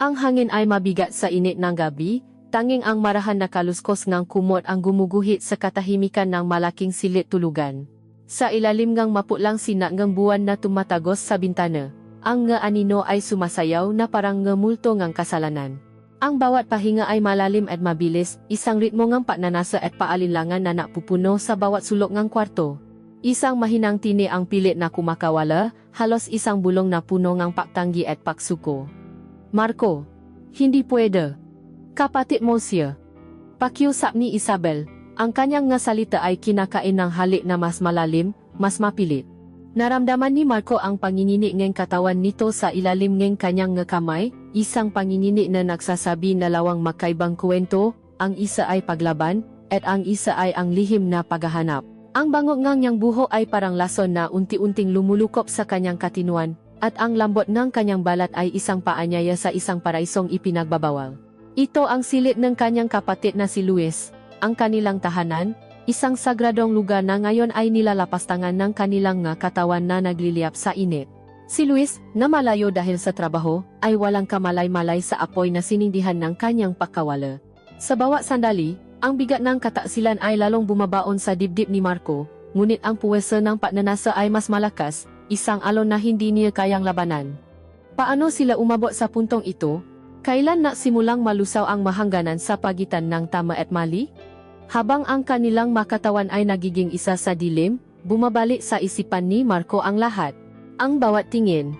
Ang hangin ay mabigat sa init ng gabi, tanging ang marahan na kaluskos ngang kumot ang gumuguhit sa katahimikan ng malaking silit tulugan. Sa ilalim ngang maputlang sinak ngang buwan na tumatagos sa bintana, ang nga anino ay sumasayaw na parang nga multo ngang kasalanan. Ang bawat pahinga ay malalim at mabilis, isang ritmo ngang pagnanasa at paalinlangan na napupuno sa bawat sulok ngang kwarto. Isang mahinang tini ang pilit na kumakawala, halos isang bulong na puno ngang paktanggi at paksuko. Marco, hindi pwede. Kapatid mo siya. Pakiusap ni Isabel, ang kanyang nga salita ay kinakain ng halik na mas malalim, mas mapilit. Naramdaman ni Marco ang panginginig ng katawan nito sa ilalim ng kanyang nga kamay, isang panginginig na nagsasabi na lawang makaibang kwento, ang isa ay paglaban, at ang isa ay ang lihim na paghahanap. Ang bango ngang niyang buho ay parang lason na unti-unting lumulukop sa kanyang katinuan, at ang lambot ng kanyang balat ay isang paanyaya sa isang paraisong ipinagbabawal. Ito ang silid ng kanyang kapatid na si Luis, ang kanilang tahanan, isang sagradong lugar na ngayon ay nilalapastangan ng kanilang nga katawan na nagliliyap sa init. Si Luis, na malayo dahil sa trabaho, ay walang kamalay-malay sa apoy na sinindihan ng kanyang pagkawala. Sa bawat sandali, ang bigat ng katasilan ay lalong bumabaon sa dibdib ni Marco, ngunit ang puwersa ng pagnanasa ay mas malakas, isang alon na hindi niya kayang labanan. Paano sila umabot sa puntong ito? Kailan simulang malusaw ang mahangganan sa pagitan ng tama at mali? Habang ang kanilang makatawan ay nagiging isa sa dilim, bumabalik sa isipan ni Marco ang lahat. Ang bawat tingin,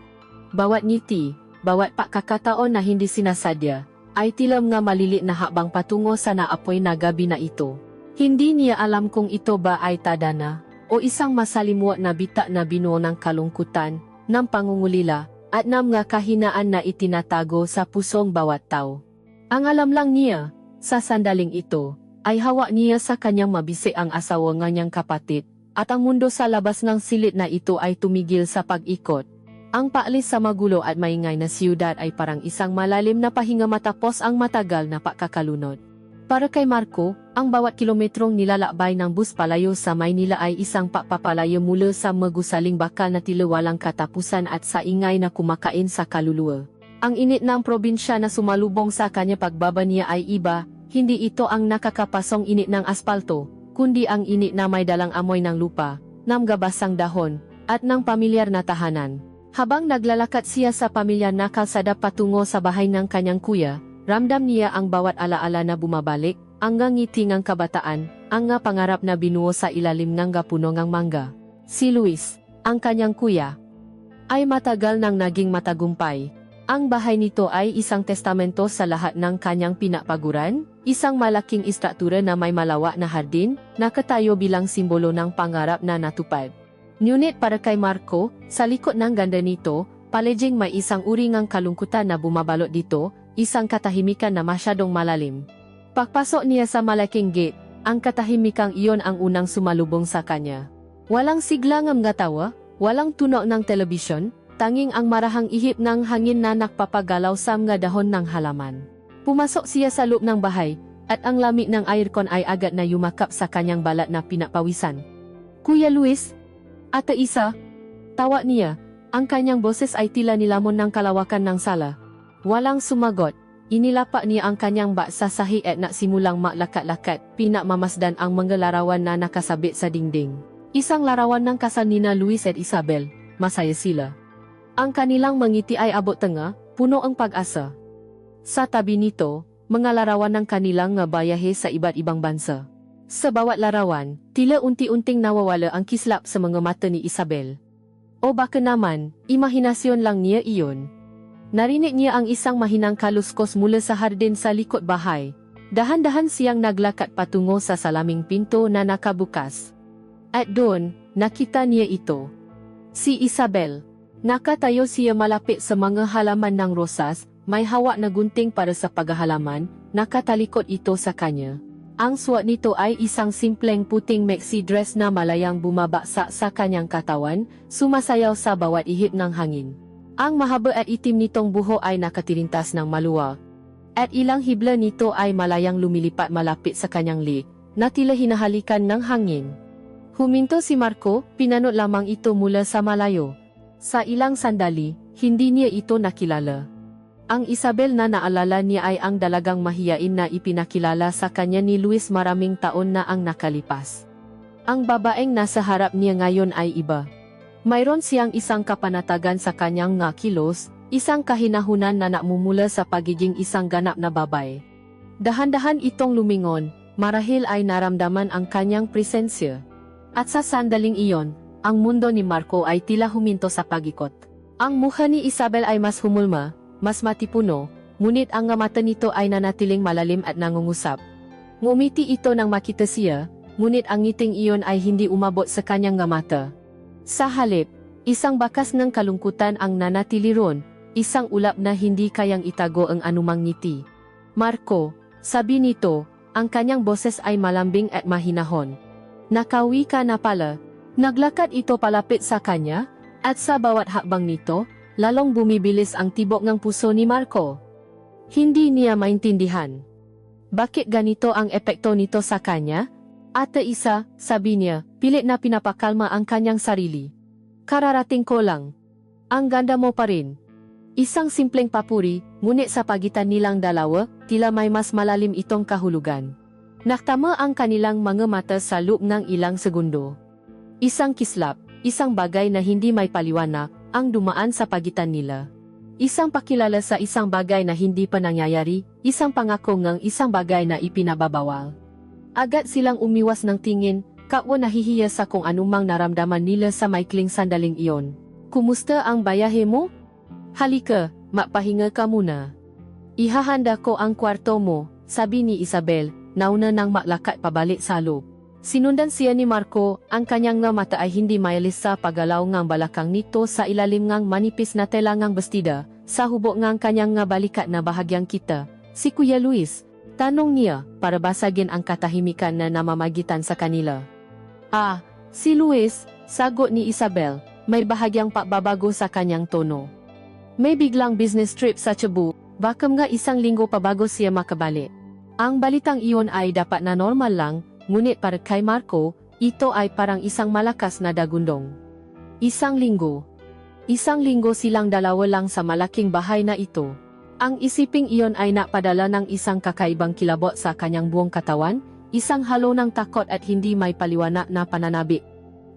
bawat ngiti, bawat pagkakataon na hindi sinasadya, ay tilam nga malilit na habang patungo sa naapoy na gabi na ito. Hindi niya alam kung ito ba ay tadhana, o isang masalimuot na bita na binuo ng kalungkutan, ng pangungulila, at ng nga kahinaan na itinatago sa pusong bawat tao. Ang alam lang niya, sa sandaling ito, ay hawak niya sa kanyang mabisi ang asawa ng niyang kapatid, at ang mundo sa labas ng silit na ito ay tumigil sa pag-ikot. Ang paalis sa magulo at maingay na siyudad ay parang isang malalim na pahinga matapos ang matagal na pagkakalunod. Para kay Marco, ang bawat kilometrong nilalakbay ng bus palayo sa Maynila ay isang pagpapalayo mula sa magusaling bakal na tila walang katapusan at sa ingay na kumakain sa kaluluwa. Ang init ng probinsya na sumalubong sa kanya pagbaba niya ay iba, hindi ito ang nakakapasong init ng aspalto, kundi ang init na may dalang amoy ng lupa, ng gabasang dahon, at ng pamilyar na tahanan. Habang naglalakad siya sa pamilyar na kalsada patungo sa bahay ng kanyang kuya, ramdam niya ang bawat alaala na bumabalik, ang ngiti ng kabataan, ang nga pangarap na binuo sa ilalim ng puno ng mangga. Si Luis, ang kanyang kuya, ay matagal nang naging matagumpay. Ang bahay nito ay isang testamento sa lahat ng kanyang pinapaguran, isang malaking istruktura na may malawak na hardin, nakatayo bilang simbolo ng pangarap na natupad. Ngunit para kay Marco, sa likod ng ganda nito, paliging may isang uri ng kalungkutan na bumabalot dito, isang katahimikan na masyadong malalim. Pagpasok niya sa malaking gate, ang katahimikang iyon ang unang sumalubong sa kanya. Walang sigla ng mga tawa, walang tunog ng telebisyon, tanging ang marahang ihip ng hangin na nakpapagalaw sa mga dahon ng halaman. Pumasok siya sa loob ng bahay, at ang lamig ng aircon ay agad na yumakap sa kanyang balat na pinapawisan. Kuya Luis? Ate Isa? Tawa niya, ang kanyang boses ay tila nilamon ng kalawakan ng sala. Walang sumagot, inilapak niya ang kanyang baksa sa hiet at simulang maklakat-lakat, pinakmamasdan ang mga larawan na nakasabit sa dingding. Isang larawan ng kasal nina Luis at Isabel, masaya sila. Ang kanilang mangiti ay abot tanga, puno ang pag-asa. Sa tabi nito, mga larawan ng kanilang nga bayahe sa iba't ibang bansa. Sa bawat larawan, tila unti-unting nawawala ang kislap sa mga mata ni Isabel. O baka naman, imahinasyon lang niya iyon. Narinig niya ang isang mahinang kaluskos mula sa hardin sa likod bahay. Dahan-dahan siyang naglakad patungo sa salaming pinto na nakabukas. At doon, nakita niya ito. Si Isabel. Nakatayo siya malapit sa mga halaman ng rosas, may hawak na gunting para sa paghahalaman, nakatalikod ito sa kanya. Ang suot nito ay isang simpleng puting maxi dress na malayang bumabaksa sa kanyang katawan, sumasayaw sa bawat ihip ng hangin. Ang mahaba at itim nitong buho ay nakatirintas ng maluwag, at ilang hibla nito ay malayang lumilipat malapit sa kanyang lig, na tila hinahalikan ng hangin. Huminto si Marco, pinanot lamang ito mula sa malayo. Sa ilang sandali, hindi niya ito nakilala. Ang Isabel na naalala niya ay ang dalagang mahiyain na ipinakilala sa kanya ni Luis maraming taon na ang nakalipas. Ang babaeng nasa harap niya ngayon ay iba. Mayroon siyang isang kapanatagan sa kanyang nga kilos, isang kahinahunan na namumula sa pagiging isang ganap na babae. Dahan-dahan itong lumingon, marahil ay naramdaman ang kanyang presensya. At sa sandaling iyon, ang mundo ni Marco ay tila huminto sa pag-ikot. Ang mukha ni Isabel ay mas humulma, mas matipuno, ngunit ang mata nito ay nanatiling malalim at nangungusap. Ngumiti ito nang makita siya, ngunit ang ngiting iyon ay hindi umabot sa kanyang mata. Sa halip, isang bakas ng kalungkutan ang nanatili ron, isang ulap na hindi kayang itago ang anumang ngiti. Marco, sabi nito, ang kanyang boses ay malambing at mahinahon. Nakawi ka na pala. Naglakad ito palapit sa kanya, at sa bawat hakbang nito, lalong bumibilis ang tibok ng puso ni Marco. Hindi niya maintindihan. Bakit ganito ang epekto nito sa kanya? Ate Isa, sabi niya, pilit na pinapakalma ang kanyang sarili. Kararating ko lang. Ang ganda mo pa rin. Isang simpleng papuri, ngunit sa pagitan nilang dalawa, tila may mas malalim itong kahulugan. Naktama ang kanilang mga mata sa loob ng ilang segundo. Isang kislap, isang bagay na hindi may paliwanag, ang dumaan sa pagitan nila. Isang pakilala sa isang bagay na hindi pa nangyayari, isang pangako ng isang bagay na ipinababawal. Agad silang umiwas ng tingin, kapwa nahihiya sa kung anumang naramdaman nila sa maikling sandaling iyon. Kumusta ang bayahe mo? Halika, mapahinga ka muna. Ihahanda ko ang kwarto mo, sabi ni Isabel, nauna nang maglakad pabalik sa loob. Sinundan siya ni Marco, ang kanyang nga mata ay hindi mayalis sa paggalaw ngang balakang nito sa ilalim ngang manipis na tela ngang bestida, sa hubok ngang kanyang nga balikat na bahagyang kita. Si Kuya Luis, tanong niya, para basagin ang katahimikan na namamagitan sa kanila. Ah, si Luis, sagot ni Isabel, may bahagyang pagbabago sa kanyang tono. May biglang business trip sa Cebu, bakam nga isang linggo pa bago siya makabalik. Ang balitang iyon ay dapat na normal lang, ngunit para kay Marco, ito ay parang isang malakas na dagundong. Isang linggo. Isang linggo silang dalawa lang sa malaking bahay na ito. Ang isiping iyon ay napadala ng isang kakaibang kilabot sa kanyang buong katawan, isang halo ng takot at hindi may paliwanag na pananabik.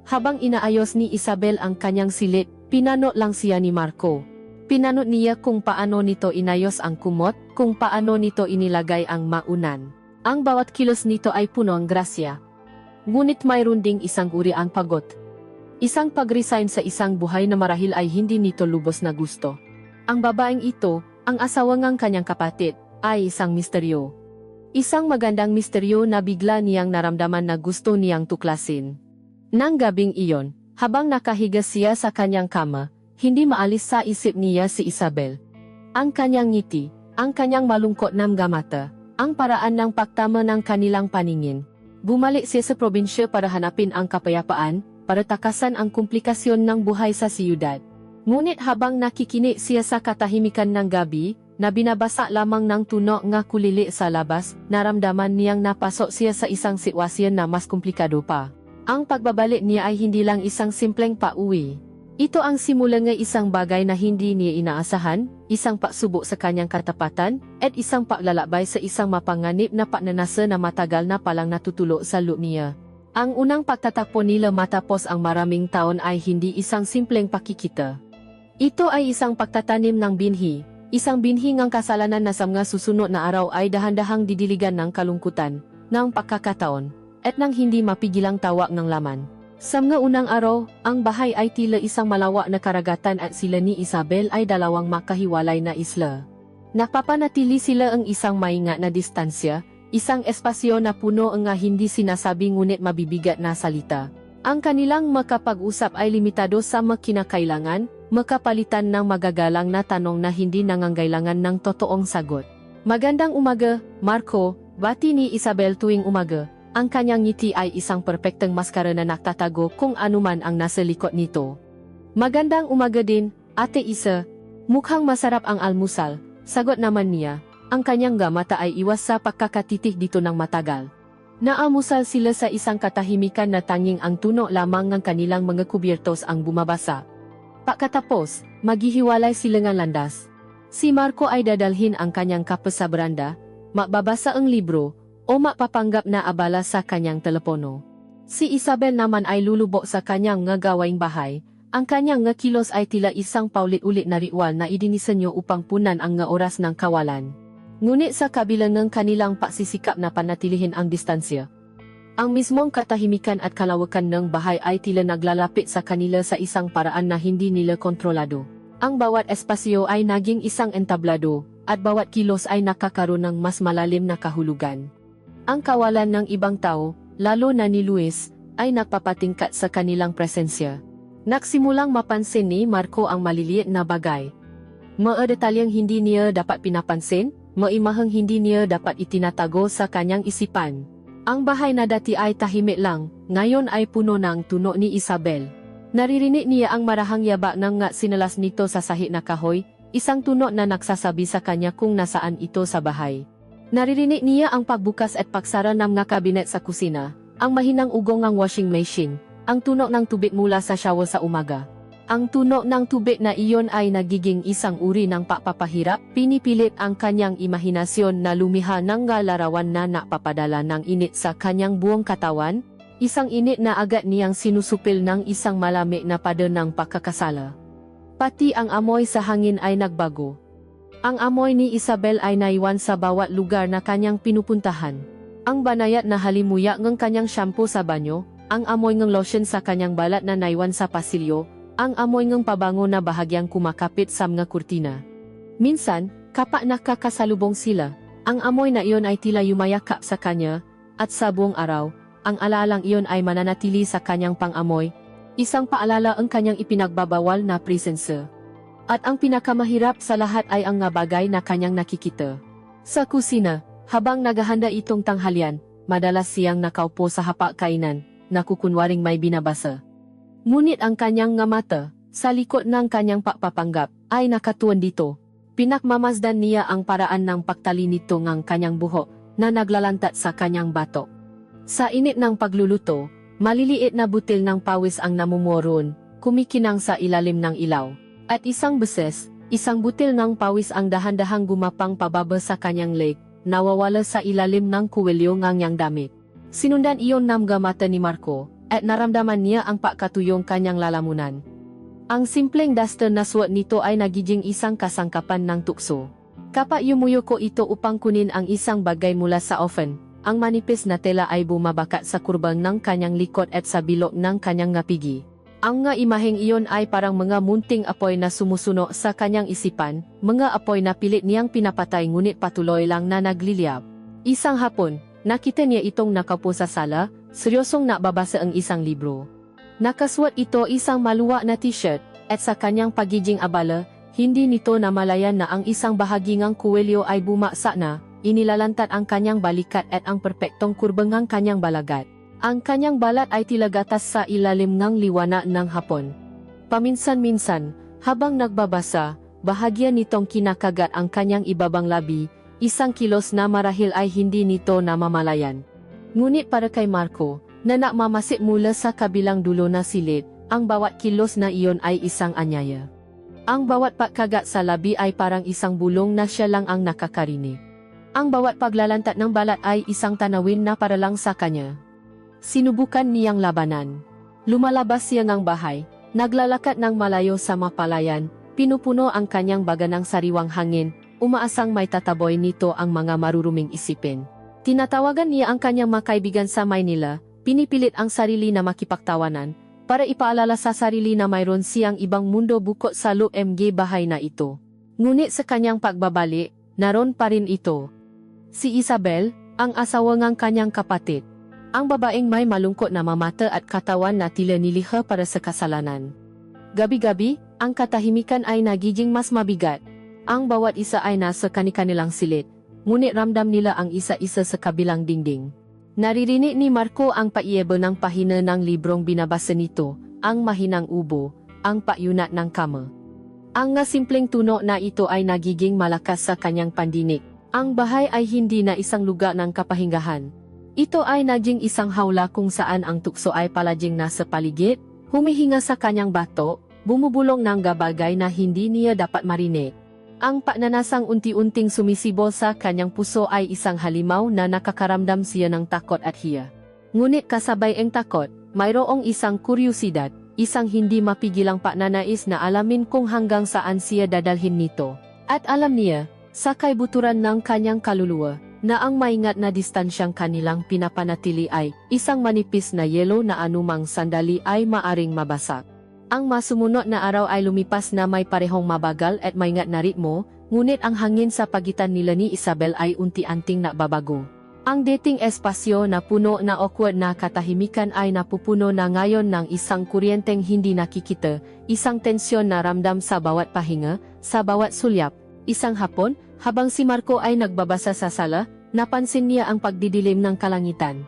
Habang inaayos ni Isabel ang kanyang silid, pinanot lang siya ni Marco. Pinanot niya kung paano nito inayos ang kumot, kung paano nito inilagay ang maunan. Ang bawat kilos nito ay puno ng grasya. Ngunit mayroon ding isang uri ang pagod. Isang pag-resign sa isang buhay na marahil ay hindi nito lubos na gusto. Ang babaeng ito, ang asawa ng kanyang kapatid, ay isang misteryo. Isang magandang misteryo na bigla niyang naramdaman na gusto niyang tuklasin. Nang gabing iyon, habang nakahiga siya sa kanyang kama, hindi maalis sa isip niya si Isabel. Ang kanyang ngiti, ang kanyang malungkot na mga mata, ang paraan ng pagtama ng kanilang paningin. Bumalik siya sa probinsya para hanapin ang kapayapaan, para takasan ang komplikasyon ng buhay sa siyudad. Ngunit habang nakikinig siya sa katahimikan ng gabi, na binabasa lamang ng tunog nga kulili sa labas, naramdaman niyang napasok siya sa isang sitwasyon na mas komplikado pa. Ang pagbabalik niya ay hindi lang isang simpleng pauwi. Ito ang simula ng isang bagay na hindi niya inaasahan, isang pagsubok sa kanyang katapatan, at isang paglalakbay sa isang mapanganib na pagnanasa na matagal na palang natutulo sa loob niya. Ang unang pagtatagpo nila matapos ang maraming taon ay hindi isang simpleng pakikita. Ito ay isang pagtatanim ng binhi, isang binhi ng kasalanan na sa mga susunod na araw ay dahan-dahang didiligan ng kalungkutan, ng pagkakataon, at ng hindi mapigilang tawag ng laman. Sa mga unang araw, ang bahay ay tila isang malawak na karagatan at sila ni Isabel ay dalawang makahiwalay na isla. Napapanatili sila ang isang maingat na distansya, isang espasyo na puno ang nga hindi sinasabi ngunit mabibigat na salita. Ang kanilang makapag-usap ay limitado sa makinakailangan, makapalitan ng magagalang na tanong na hindi nangangailangan ng totoong sagot. Magandang umaga, Marco, bati ni Isabel tuwing umaga. Ang kanyang ngiti ay isang perpekteng maskara na nagtatago kung anuman ang nasa likod nito. Magandang umaga din, Ate Isa. Mukhang masarap ang almusal, sagot naman niya. Ang kanyang mata ay iwas sa pagkakatitig dito ng matagal. Naamusal sila sa isang katahimikan na tanging ang tunog lamang ng kanilang mga kubyertos ang bumabasa. Pagkatapos, maghihiwalay sila ng landas. Si Marco ay dadalhin ang kanyang kape sa beranda, makbabasa ang libro, o makpapanggap na abala sa kanyang telepono. Si Isabel naman ay lulubok sa kanyang nga gawaing bahay. Ang kanyang nga kilos ay tila isang paulit-ulit na ritual na idinisenyo upang punan ang nga oras ng kawalan. Ngunit sa kabila ng kanilang paksisikap na panatilihin ang distansya, ang mismong katahimikan at kalawakan ng bahay ay tila naglalapit sa kanila sa isang paraan na hindi nila kontrolado. Ang bawat espasyo ay naging isang entablado, at bawat kilos ay nakakaroon ng mas malalim na kahulugan. Ang kawalan ng ibang tao, lalo na ni Luis, ay nagpapatingkat sa kanilang presensya. Nagsimulang mapansin ni Marco ang maliliit na bagay. Mga detalyeng hindi niya dapat pinapansin, maimahang hindi niya dapat itinatago sa kanyang isipan. Ang bahay na dati ay tahimik lang, ngayon ay puno ng tunog ni Isabel. Naririnig niya ang marahang yaba ng nga sinalas nito sa sahig na kahoy, isang tunog na nagsasabi sa kanya kung nasaan ito sa bahay. Naririnig niya ang pagbukas at pagsara ng mga kabinet sa kusina, ang mahinang ugong ng washing machine, ang tunog ng tubig mula sa shower sa umaga. Ang tunog ng tubig na iyon ay nagiging isang uri ng pagpapahirap, pinipilit ang kanyang imahinasyon na lumiha ng larawan na napapadala ng init sa kanyang buong katawan, isang init na agad niyang sinusupil ng isang malamig na pader ng pagkakasala. Pati ang amoy sa hangin ay nagbago. Ang amoy ni Isabel ay naiwan sa bawat lugar na kanyang pinupuntahan. Ang banayat na halimuyak ng kanyang shampoo sa banyo, ang amoy ng lotion sa kanyang balat na naiwan sa pasilyo, ang amoy ng pabango na bahagyang kumakapit sa mga kurtina. Minsan, kapag nakakasalubong sila, ang amoy na iyon ay tila yumayakap sa kanya, at sa buong araw, ang alaalang iyon ay mananatili sa kanyang pang-amoy, isang paalala ang kanyang ipinagbabawal na presensya. At ang pinakamahirap sa lahat ay ang nga bagay na kanyang nakikita. Sa kusina, habang naghahanda itong tanghalian, madalas siyang nakaupo sa hapag-kainan, nakukunwaring may binabasa. Ngunit ang kanyang nga mata, sa likod ng kanyang pagpapanggap, ay nakatuon dito. Pinakmamasdan niya ang paraan ng pagtali nito ng kanyang buhok, na naglalantat sa kanyang batok. Sa init ng pagluluto, maliliit na butil ng pawis ang namumuron, kumikinang sa ilalim ng ilaw. At isang beses, isang butil ng pawis ang dahan-dahang gumapang pababa sa kanyang leg, nawawala sa ilalim ng kuwelyo ng niyang damit. Sinundan iyon ng mata ni Marco, at naramdaman niya ang pagkatuyong kanyang lalamunan. Ang simpleng duster na suot nito ay nagiging isang kasangkapan ng tukso. Kapag yumuyuko ito upang kunin ang isang bagay mula sa oven, ang manipis na tela ay bumabakat sa kurbang ng kanyang likod at sa bilog ng kanyang ngapigi. Ang nga imaheng iyon ay parang mga munting apoy na sumusuno sa kanyang isipan, mga apoy na pilit niyang pinapatay ngunit patuloy lang na nagliliyab. Isang hapon, nakita niya itong nakaupo sa sala, seryosong nakababasa ang isang libro. Nakasuot ito isang maluwag na t-shirt, at sa kanyang pagiging abala, hindi nito namalayan na ang isang bahagi ng kuwelyo ay bumaksa na, inilalantat ang kanyang balikat at ang perpektong kurbang ng kanyang balagat. Ang kanyang balat ay tila gatas sa ilalim ng liwanag ng hapon. Paminsan-minsan, habang nagbabasa, bahagya nitong kinakagat ang kanyang ibabang labi, isang kilos na marahil ay hindi nito namamalayan. Ngunit para kay Marco, na nakmamasid mula sa kabilang dulo na silid, ang bawat kilos na iyon ay isang anyaya. Ang bawat pagkagat sa labi ay parang isang bulong na siya lang ang nakakarinig. Ang bawat paglalantat ng balat ay isang tanawin na para lang sa kanya. Sinubukan niyang labanan. Lumalabas siya ng bahay, naglalakad ng malayo sa mapalayan, pinupuno ang kanyang baga ng sariwang hangin, umaasang may tataboy nito ang mga maruruming isipin. Tinatawagan niya ang kanyang mga kaibigan sa Maynila, pinipilit ang sarili na makipagtawanan, para ipaalala sa sarili na mayroon siyang ibang mundo bukod sa LMG bahay na ito. Ngunit sa kanyang pagbabalik, naroon pa rin ito. Si Isabel, ang asawa ng kanyang kapatid. Ang babaeng may malungkot na mamata at katawan na tila niliha para sa kasalanan. Gabi-gabi, ang katahimikan ay nagiging mas mabigat. Ang bawat isa ay nasa kani-kanilang silid, ngunit ramdam nila ang isa-isa sa kabilang dingding. Naririnig ni Marco ang paiebo ng pahina ng librong binabasa nito, ang mahinang ubo, ang payunat ng kama. Ang nga simpleng tunog na ito ay nagiging malakas sa kanyang pandinig. Ang bahay ay hindi na isang lugar ng kapahingahan. Ito ay naging isang hawla kung saan ang tukso ay palaging nasa paligid, humihinga sa kanyang bato, bumubulong ng gabagay na hindi niya dapat marinig. Ang pagnanasang unti-unting sumisibol sa kanyang puso ay isang halimaw na nakakaramdam siya ng takot at hiya. Ngunit kasabay ang takot, mayroong isang kuryusidad, isang hindi mapigilang pagnanais na alamin kung hanggang saan siya dadalhin nito. At alam niya, sa kaibuturan ng kanyang kaluluwa, na ang maingat na distansyang kanilang pinapanatili ay isang manipis na yelo na anumang sandali ay maaring mabasak. Ang masumunod na araw ay lumipas na may parehong mabagal at maingat na ritmo, ngunit ang hangin sa pagitan nila ni Isabel ay unti-unting nababago. Ang dating espasyo na puno na awkward na katahimikan ay napupuno na ngayon ng isang kuryenteng hindi nakikita, isang tensyon na ramdam sa bawat pahinga, sa bawat sulyap. Isang hapon, habang si Marco ay nagbabasa sa sala, napansin niya ang pagdidilim ng kalangitan.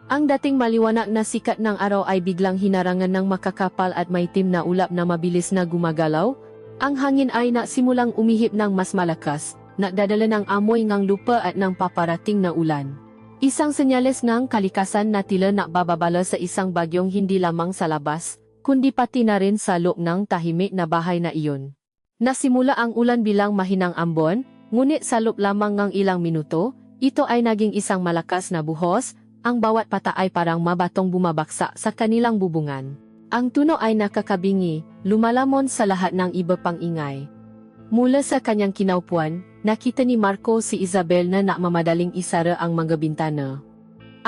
Ang dating maliwanag na sikat ng araw ay biglang hinarangan ng makakapal at maitim na ulap na mabilis na gumagalaw. Ang hangin ay nasimulang umihip ng mas malakas, nagdadala ng amoy ng lupa at ng paparating na ulan. Isang senyales ng kalikasan na tila nakbababala sa isang bagyong hindi lamang sa labas, kundi pati na rin sa loob ng tahimik na bahay na iyon. Nasimula ang ulan bilang mahinang ambon, ngunit sa loob lamang ng ilang minuto, ito ay naging isang malakas na buhos. Ang bawat pata ay parang mabatong bumabaksak sa kanilang bubungan. Ang tuno ay nakakabingi, lumalamon sa lahat ng iba pang ingay. Mula sa kanyang kinaupuan, nakita ni Marco si Isabel na nakmamadaling isara ang mga bintana.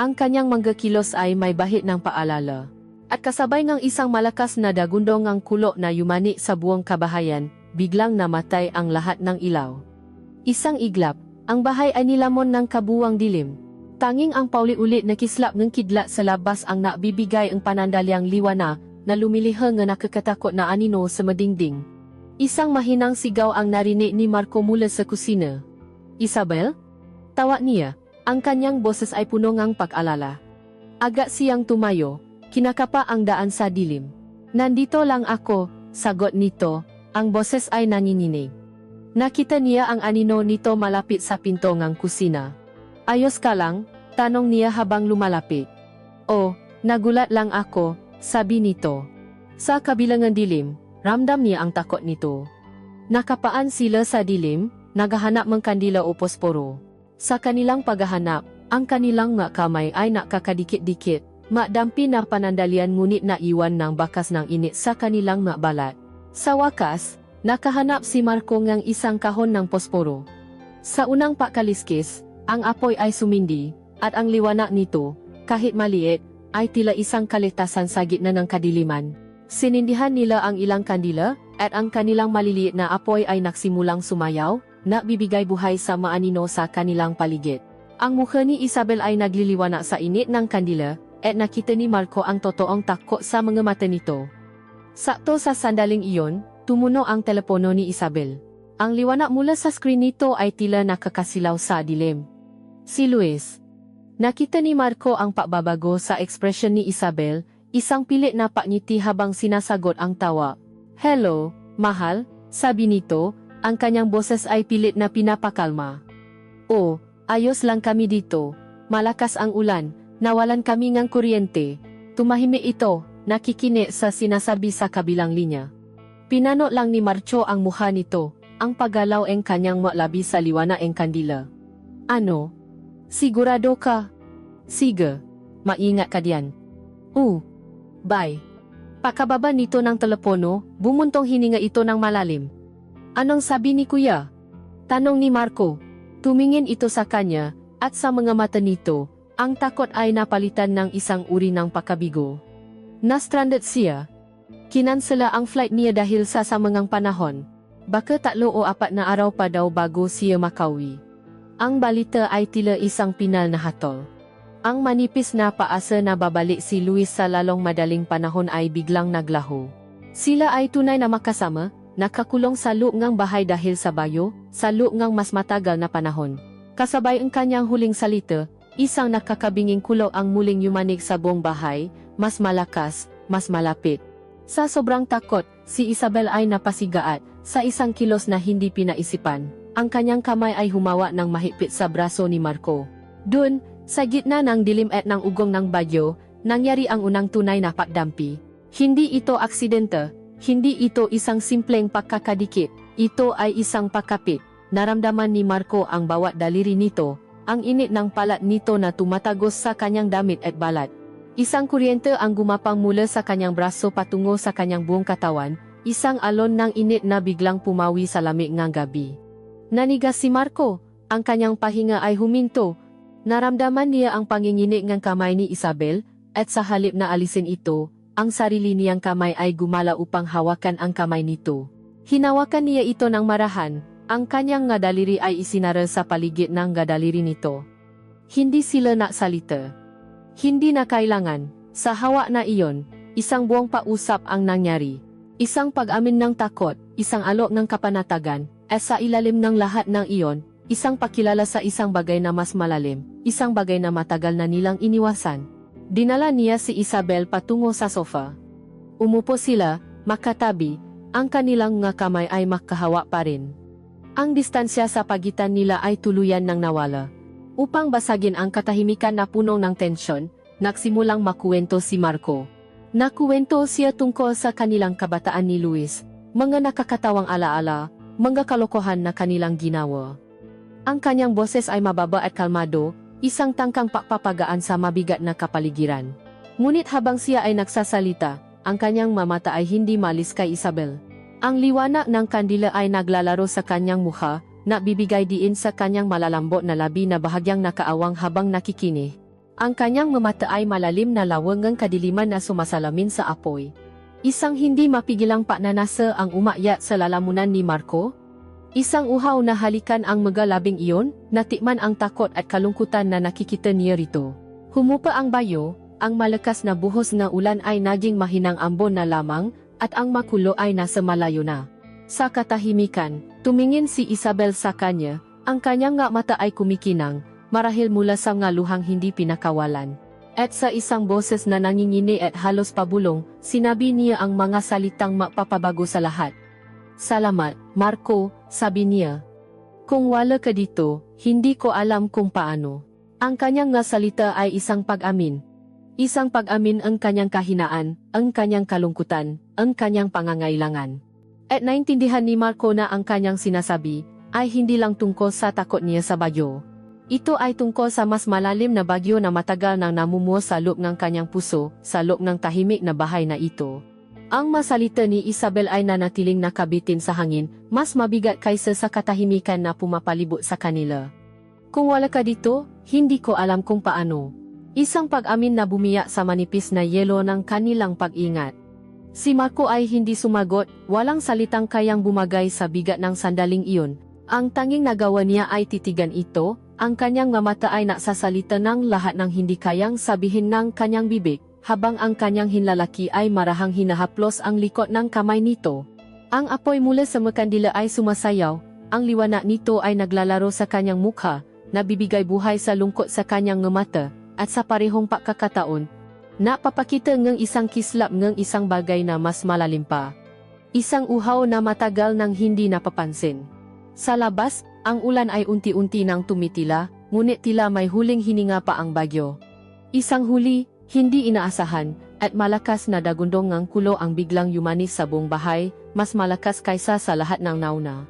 Ang kanyang mga kilos ay may bahid ng paalala. At kasabay ng isang malakas na dagundong ang kulo na yumani sa buong kabahayan, biglang namatay ang lahat ng ilaw. Isang iglap, ang bahay ay nilamon ng kabuwang dilim. Tanging ang paulit-ulit na kislap ng kidlat sa labas ang nakbibigay ang panandalyang liwana na lumiliha nga nakakatakot na anino sa madingding. Isang mahinang sigaw ang narinig ni Marco mula sa kusina. Isabel? Tawag niya. Ang kanyang boses ay puno ng pag-alala. Agad siyang tumayo, kinakapa ang daan sa dilim. Nandito lang ako, sagot nito, ang boses ay nanginginig. Nakita niya ang anino nito malapit sa pinto ng kusina. Ayos ka lang? Tanong niya habang lumalapit. Oh, nagulat lang ako, sabi nito. Sa kabilang ng dilim, ramdam niya ang takot nito. Nakapaan sila sa dilim, naghahanap ng kandila o posporo. Sa kanilang paghahanap, ang kanilang nga kamay ay nakakadikit-dikit, makdampi na panandalian ngunit naiwan ng bakas ng init sa kanilang nga balat. Sa wakas, nakahanap si Marco ng isang kahon ng posporo. Sa unang pakaliskis, ang apoy ay sumindi, at ang liwanag nito, kahit maliit, ay tila isang kaligtasan sa gitna ng kadiliman. Sinindihan nila ang ilang kandila, at ang kanilang maliliit na apoy ay nagsimulang sumayaw, nagbibigay buhay sa maanino sa kanilang paligid. Ang mukha ni Isabel ay nagliliwanag sa init ng kandila, at nakita ni Marco ang totoong takot sa mga mata nito. Sakto sa sandaling iyon, tumunog ang telepono ni Isabel. Ang liwanag mula sa screen nito ay tila nakakasilaw sa dilim. Si Luis. Nakita ni Marco ang pagbabago sa ekspresyon ni Isabel, isang pilit na pagngiti habang sinasagot ang tawa. Hello, mahal, sabi nito, ang kanyang boses ay pilit na pinapakalma. Oh, ayos lang kami dito, malakas ang ulan, nawalan kami ng kuryente. Tumahimik ito, nakikinig sa sinasabi sa kabilang linya. Pinanot lang ni Marco ang mukha nito, ang paggalaw ang kanyang malabi sa liwanag ang kandila. Ano? Sigurado ka? Sige. Maingat ka diyan. Bye. Pakababa nito ng telepono, bumuntong hininga ito ng malalim. Anong sabi ni Kuya? Tanong ni Marco. Tumingin ito sa kanya, at sa mga mata nito, ang takot ay napalitan ng isang uri ng pakabigo. Na-stranded siya. Kinansela ang flight niya dahil sa samangang panahon. Baka 3 o 4 na araw pa daw bago siya makauwi. Ang balita ay tila isang pinal na hatol. Ang manipis na paasa na babalik si Luis sa lalong madaling panahon ay biglang naglaho. Sila ay tunay na makasama, nakakulong sa loob ng bahay dahil sa bayo, sa loob ng mas matagal na panahon. Kasabay ang kanyang huling salita, isang nakakabinging kulo ang muling yumanig sa buong bahay, mas malakas, mas malapit. Sa sobrang takot, si Isabel ay napasigaat, sa isang kilos na hindi pinaisipan. Ang kanyang kamay ay humawa ng mahigpit sa braso ni Marco. Doon, sa gitna ng dilim at ng ugong ng bagyo, nangyari ang unang tunay na pagdampi. Hindi ito aksidente, hindi ito isang simpleng pagkakadikit, Ito ay isang pakapit. Naramdaman ni Marco ang bawat daliri nito, ang init ng palat nito na tumatagos sa kanyang damit at balat. Isang kuryente ang gumapang mula sa kanyang braso patungo sa kanyang buong katawan, isang alon ng init na biglang pumawi sa lamig ng gabi. Nanigas si Marco, ang kanyang pahinga ay huminto. Naramdaman niya ang panginginig ng kamay ni Isabel, at sa halip na alisin ito, ang sarili niyang kamay ay gumala upang hawakan ang kamay nito. Hinawakan niya ito ng marahan, ang kanyang nga daliri ay isinara sa paligid ng nga daliri nito. Hindi sila naksalita. Hindi na kailangan, sa hawak na iyon, isang buong pausap ang nangyari. Isang pag-amin ng takot, isang alok ng kapanatagan, at sa ilalim ng lahat ng iyon, isang pakilala sa isang bagay na mas malalim, isang bagay na matagal na nilang iniwasan. Dinala niya si Isabel patungo sa sofa. Umupo sila, makatabi, ang kanilang nga kamay ay makahawak pa rin. Ang distansya sa pagitan nila ay tuluyan ng nawala. Upang basagin ang katahimikan na puno ng tensyon, nagsimulang makuwento si Marco. Nakuwento siya tungkol sa kanilang kabataan ni Luis, mga nakakatawang alaala, mga kalokohan na kanilang ginawa. Ang kanyang boses ay mababa at kalmado, isang tangkang papapagaan sa mabigat na kapaligiran. Ngunit habang siya ay nagsasalita, ang kanyang mamata ay hindi malis kay Isabel. Ang liwanag ng kandila ay naglalaro sa kanyang mukha, na bibigay diin sa kanyang malalambot na labi na bahagyang nakaawang habang nakikinig. Ang kanyang mamata ay malalim na lawangang kadiliman na sumasalamin sa apoy. Isang hindi mapigilang pananasa ang umakyat sa lalamunan ni Marco. Isang uhaw na halikan ang magalabing iyon, natikman ang takot at kalungkutan na nakikita niya rito. Humupa ang bayo, ang malakas na buhos ng ulan ay naging mahinang ambon na lamang, at ang makulo ay nasa malayo na. Sa katahimikan, tumingin si Isabel sa kanya, ang kanyang nga mata ay kumikinang, marahil mula sa nga luhang hindi pinakawalan. At sa isang boses na nangingini at halos pabulong, sinabi niya ang mga salitang mapapabago sa lahat. "Salamat, Marco," sabi niya. "Kung wala ka dito, hindi ko alam kung paano." Ang kanyang nga salita ay isang pag-amin. Isang pag-amin ang kanyang kahinaan, ang kanyang kalungkutan, ang kanyang pangangailangan. At naintindihan ni Marco na ang kanyang sinasabi ay hindi lang tungkol sa takot niya sa bagyo. Ito ay tungkol sa mas malalim na bagyo na matagal nang namumuo sa loob ng kanyang puso, sa loob ng tahimik na bahay na ito. Ang masalita ni Isabel ay nanatiling nakabitin sa hangin, mas mabigat kaysa sa katahimikan na pumapalibot sa kanila. "Kung wala ka dito, hindi ko alam kung paano." Isang pag-amin na bumiyak sa manipis na yelo ng kanilang pag-ingat. Si Marco ay hindi sumagot, walang salitang kayang bumagay sa bigat ng sandaling iyon. Ang tanging nagawa niya ay titigan ito, ang kanyang mga mata ay nagsasalita ng lahat ng hindi kayang sabihin ng kanyang bibig, habang ang kanyang hinlalaki ay marahang hinahaplos ang likod ng kamay nito. Ang apoy mula sa makandila ay sumasayaw, ang liwanag nito ay naglalaro sa kanyang mukha, nabibigay buhay sa lungkot sa kanyang mata, at sa parehong pagkakataon, napapakita ng isang kislap ng isang bagay na mas malalim pa. Isang uhaw na matagal nang hindi napapansin. Sa labas, ang ulan ay unti-unti nang tumitila, ngunit tila may huling hininga pa ang bagyo. Isang huli, hindi inaasahan, at malakas na dagundong ng kulo ang biglang yumanis sa buong bahay, mas malakas kaysa sa lahat ng nauna.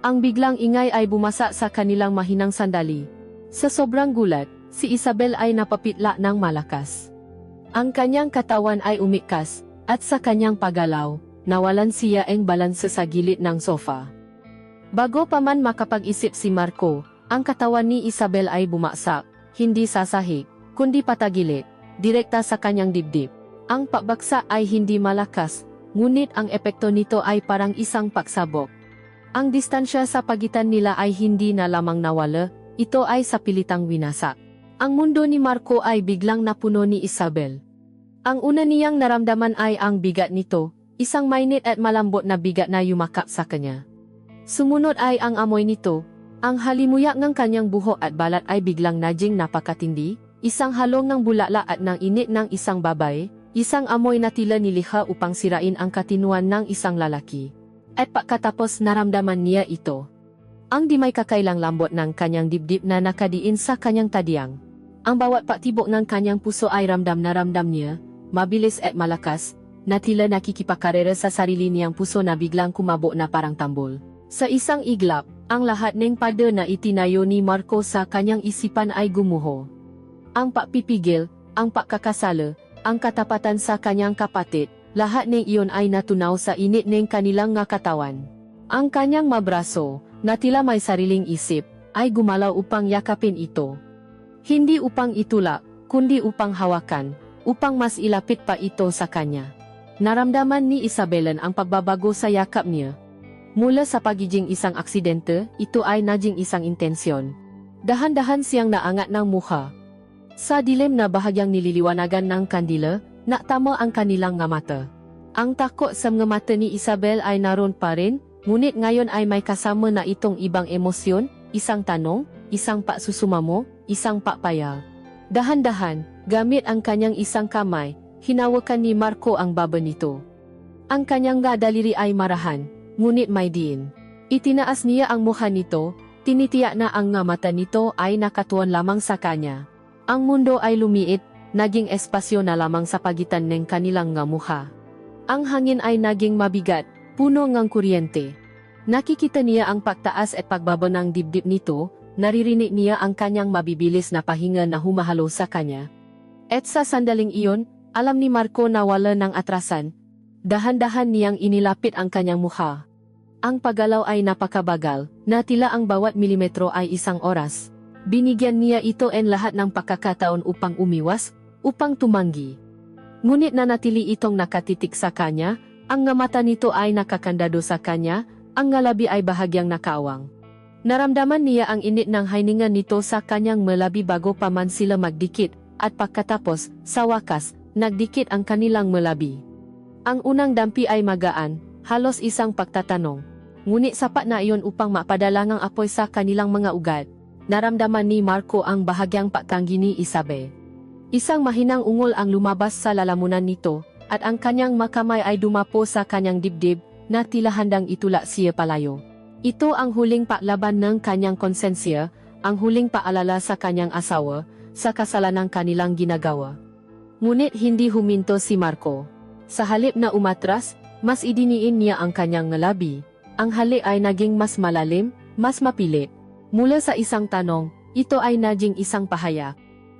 Ang biglang ingay ay bumasa sa kanilang mahinang sandali. Sa sobrang gulat, si Isabel ay napapitla ng malakas. Ang kanyang katawan ay umikas, at sa kanyang paggalaw, nawalan siya ang balanse sa gilid ng sofa. Bago pa man makapag-isip si Marco, ang katawan ni Isabel ay bumagsak, hindi sa sahig, kundi patagilid, direkta sa kanyang dibdib. Ang pagbagsak ay hindi malakas, ngunit ang epekto nito ay parang isang pagsabog. Ang distansya sa pagitan nila ay hindi na lamang nawala, ito ay sa pilitang winasak. Ang mundo ni Marco ay biglang napuno ni Isabel. Ang una niyang naramdaman ay ang bigat nito, isang mainit at malambot na bigat na yumakap sa kanya. Sumunod ay ang amoy nito, ang halimuyak ng kanyang buhok at balat ay biglang naging napakatindi, isang halong ng bulala at ng init ng isang babae, isang amoy na tila nilikha upang sirain ang katinuan ng isang lalaki. At pagkatapos naramdaman niya ito. Ang di may kakailang lambot ng kanyang dibdib na nakadiin sa kanyang tadyang. Ang bawat patibok ng kanyang puso ay ramdam na ramdam niya, mabilis at malakas, na tila nakikipakarera sa sarili niyang puso na biglang kumabo na parang tambol. Sa isang iglap, ang lahat ng pada na itinayo ni Marco sa kanyang isipan ay gumuho. Ang pagpipigil, ang pagkakasala, ang katapatan sa kanyang kapatid, lahat ng iyon ay natunaw sa init ng kanilang nga katawan. Ang kanyang mabraso, na tila may sariling isip, ay gumalaw upang yakapin ito. Hindi upang itulak, kundi upang hawakan, upang mas ilapit pa ito sa kanya. Naramdaman ni Isabellen ang pagbabago sa yakap niya. Mula sa pagiging isang aksidente, ito ay naging isang intensyon. Dahan-dahan siyang naangat ng mukha. Sa dilim na bahagyang nililiwanagan ng kandila, natama ang kanilang nga mata. Ang takot sa mga mata ni Isabel ay naroon pa rin, ngunit ngayon ay may kasama na itong ibang emosyon, isang tanong, isang paksusumamo, isang pakpayal. Dahan-dahan, gamit ang kanyang isang kamay, hinawakan ni Marco ang baba nito. Ang kanyang nga daliri ay marahan, ngunit may diin. Itinaas niya ang mukha nito, tinitiyak na ang nga mata nito ay nakatuon lamang sa kanya. Ang mundo ay lumiit, naging espasyo na lamang sa pagitan ng kanilang nga mukha. Ang hangin ay naging mabigat, puno ngang kuryente. Nakikita niya ang pagtaas at pagbaba ng dibdib nito, naririnig niya ang kanyang mabibilis na pahinga na humahalo sa kanya. At sa sandaling iyon, alam ni Marco na wala ng atrasan. Dahan-dahan niyang inilapit ang kanyang mukha. Ang paggalaw ay napakabagal, na tila ang bawat milimetro ay isang oras. Binigyan niya ito en lahat ng pagkakataon upang umiwas, upang tumanggi. Ngunit nanatili itong nakatitik sa kanya, ang nga mata nito ay nakakandado sa kanya, ang nga labi ay bahagyang nakaawang. Naramdaman niya ang init ng hininga nito sa kanyang malabi bago pa man sila magdikit, at pagkatapos, sa wakas, nagdikit ang kanilang malabi. Ang unang dampi ay magaan, halos isang pagtatanong. Ngunit sapat na iyon upang mapadala ng apoy sa kanilang mga ugat. Naramdaman ni Marco ang bahagyang pagtanggi ni Isabel. Isang mahinang ungol ang lumabas sa lalamunan nito, at ang kanyang makamay ay dumapo sa kanyang dibdib, na tila handang itulak siya palayo. Ito ang huling paklaban ng kanyang konsensya, ang huling paalala sa kanyang asawa, sa kasalanang kanilang ginagawa. Ngunit hindi huminto si Marco. Sa halip na umatras, mas idiniin niya ang kanyang labi. Ang halik ay naging mas malalim, mas mapilit. Mula sa isang tanong, ito ay naging isang pahayag.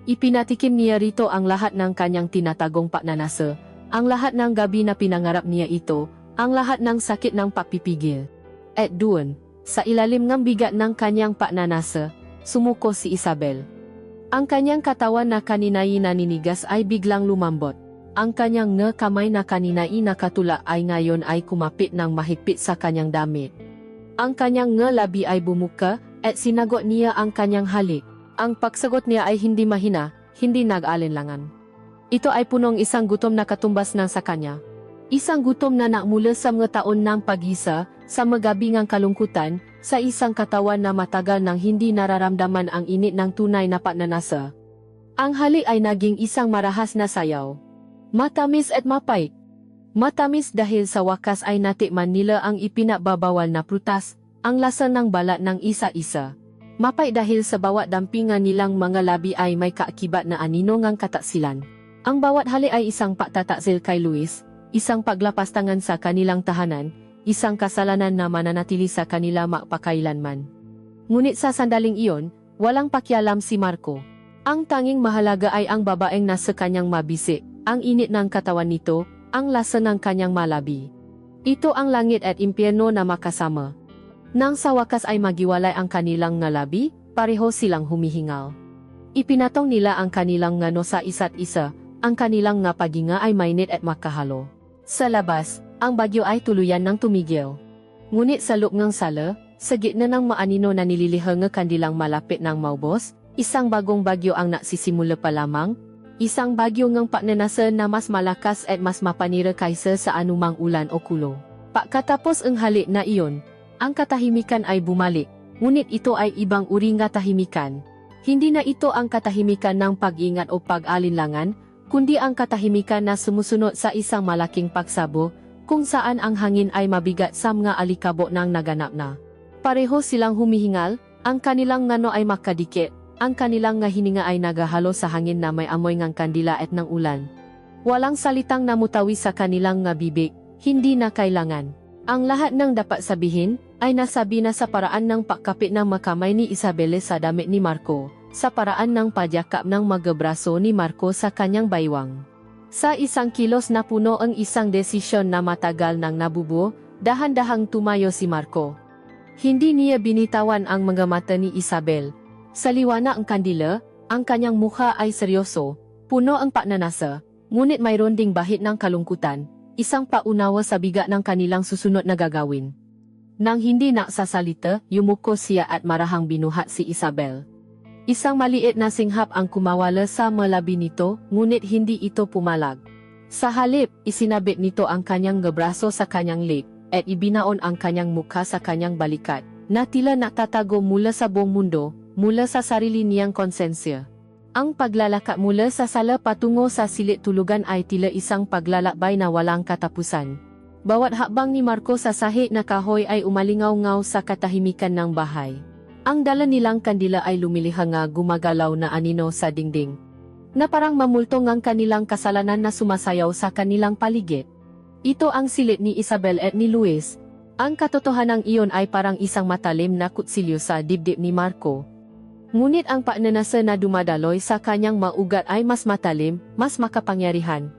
Ipinatikim niya rito ang lahat ng kanyang tinatagong pagnanasa, ang lahat ng gabi na pinangarap niya ito, ang lahat ng sakit ng pagpipigil. At doon, sa ilalim ng bigat ng kanyang pagnanasa, sumuko si Isabel. Ang kanyang katawan na kanina'y naninigas ay biglang lumambot. Ang kanyang nga kamay na kanina'y nakatula ay ngayon ay kumapit ng mahigpit sa kanyang damit. Ang kanyang nga labi ay bumuka, at sinagot niya ang kanyang halik. Ang pagsagot niya ay hindi mahina, hindi nag-alinlangan. Ito ay punong isang gutom na katumbas ng sa kanya. Isang gutom na nakmula sa mga taon ng pag-isa, sa magabingang kalungkutan, sa isang katawan na matagal nang hindi nararamdaman ang init ng tunay na pagnanasa. Ang halik ay naging isang marahas na sayaw. Matamis at mapait. Matamis dahil sa wakas ay natikman nila ang ipinagbabawal na prutas, ang lasa ng balat ng isa-isa. Mapait dahil sa bawat dampingan nilang mga labi ay may kaakibat na anino ngang kataksilan. Ang bawat halik ay isang pagtataksil kay Luis, isang paglapas tangan sa kanilang tahanan, isang kasalanan na mananatili sa kanila magpakailanman. Ngunit sa sandaling iyon, walang pakialam si Marco. Ang tanging mahalaga ay ang babaeng nasa kanyang mabisi, ang init ng katawan nito, ang lasa ng kanyang malabi. Ito ang langit at impyerno na makasama. Nang sa wakas ay magiwalay ang kanilang ngalabi, pareho silang humihingal. Ipinatong nila ang kanilang ngano sa isa't isa, ang kanilang nga paginga ay mainit at makahalo. Sa labas, ang bagyo ay tuluyan ng tumigil. Ngunit sa loob ng sala, sa gitna ng maanino na nililihang nga kandilang malapit ng maubos, isang bagong bagyo ang nagsisimula pa lamang, isang bagyo ngang pagnanasa na mas malakas at mas mapanira kaysa sa anumang ulan o kulo. Pagkatapos ang halik na iyon, ang katahimikan ay bumalik, ngunit ito ay ibang uri nga tahimikan. Hindi na ito ang katahimikan ng pag-ingat o pag-alinlangan, kundi ang katahimikan na sumusunod sa isang malaking pagsabo, kung saan ang hangin ay mabigat sa mga alikabok ng naganap na. Pareho silang humihingal, ang kanilang ngano ay makadikit, ang kanilang nga hininga ay nagahalo sa hangin na may amoy ngang kandila at ng ulan. Walang salitang namutawi sa kanilang nga bibig, hindi na kailangan. Ang lahat ng dapat sabihin, ay nasabi na sa paraan ng pagkapit ng makamay ni Isabel sa damit ni Marco, sa paraan ng pagyakap ng magabraso ni Marco sa kanyang baywang. Sa isang kilos na puno ang isang desisyon na matagal nang nabubuo, dahan-dahang tumayo si Marco. Hindi niya binitawan ang mga mata ni Isabel. Sa liwanag ang kandila, ang kanyang mukha ay seryoso, puno ang pagnanasa, ngunit mayroon ding bahid ng kalungkutan, isang paunawa sa biga ng kanilang susunod na gagawin. Nang hindi nagsasalita, yumuko siya at marahang binuhat si Isabel. Isang maliit na singhap ang kumawala sa malabi nito, ngunit hindi ito pumalag. Sa halip, isinabit nito ang kanyang braso sa kanyang lip, at ibinaon ang kanyang mukha sa kanyang balikat, na tila nakatago mula sa buong mundo, mula sa sarili niyang konsensya. Ang paglalakad mula sa sala patungo sa silid tulugan ay tila isang paglalakbay na walang katapusan. Bawat hakbang ni Marco sa sahig na kahoy ay umalingaw-ngaw sa katahimikan ng bahay. Ang dala nilang kandila ay lumilihang gumagalaw na anino sa dingding, na parang mamultong ang kanilang kasalanan na sumasayaw sa kanilang paligid. Ito ang silid ni Isabel at ni Luis. Ang katotohanan iyon ay parang isang matalim na kutsilyo sa dibdib ni Marco. Ngunit ang pagnanasa na dumadaloy sa kanyang maugat ay mas matalim, mas makapangyarihan.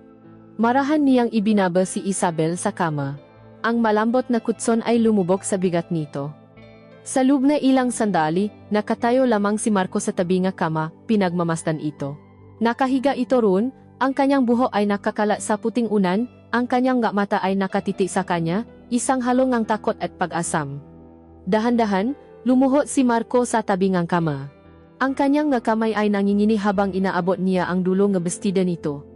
Marahan niyang ibinaba si Isabel sa kama. Ang malambot na kutson ay lumubog sa bigat nito. Sa loob na ilang sandali, nakatayo lamang si Marco sa tabi ng kama, pinagmamasdan ito. Nakahiga ito roon, ang kanyang buhok ay nakakalat sa puting unan, ang kanyang mata ay nakatitik sa kanya, isang halong ng takot at pag-asam. Dahan-dahan, lumuhod si Marco sa tabi ng kama. Ang kanyang kamay ay nangingini habang inaabot niya ang dulo ng bestida nito.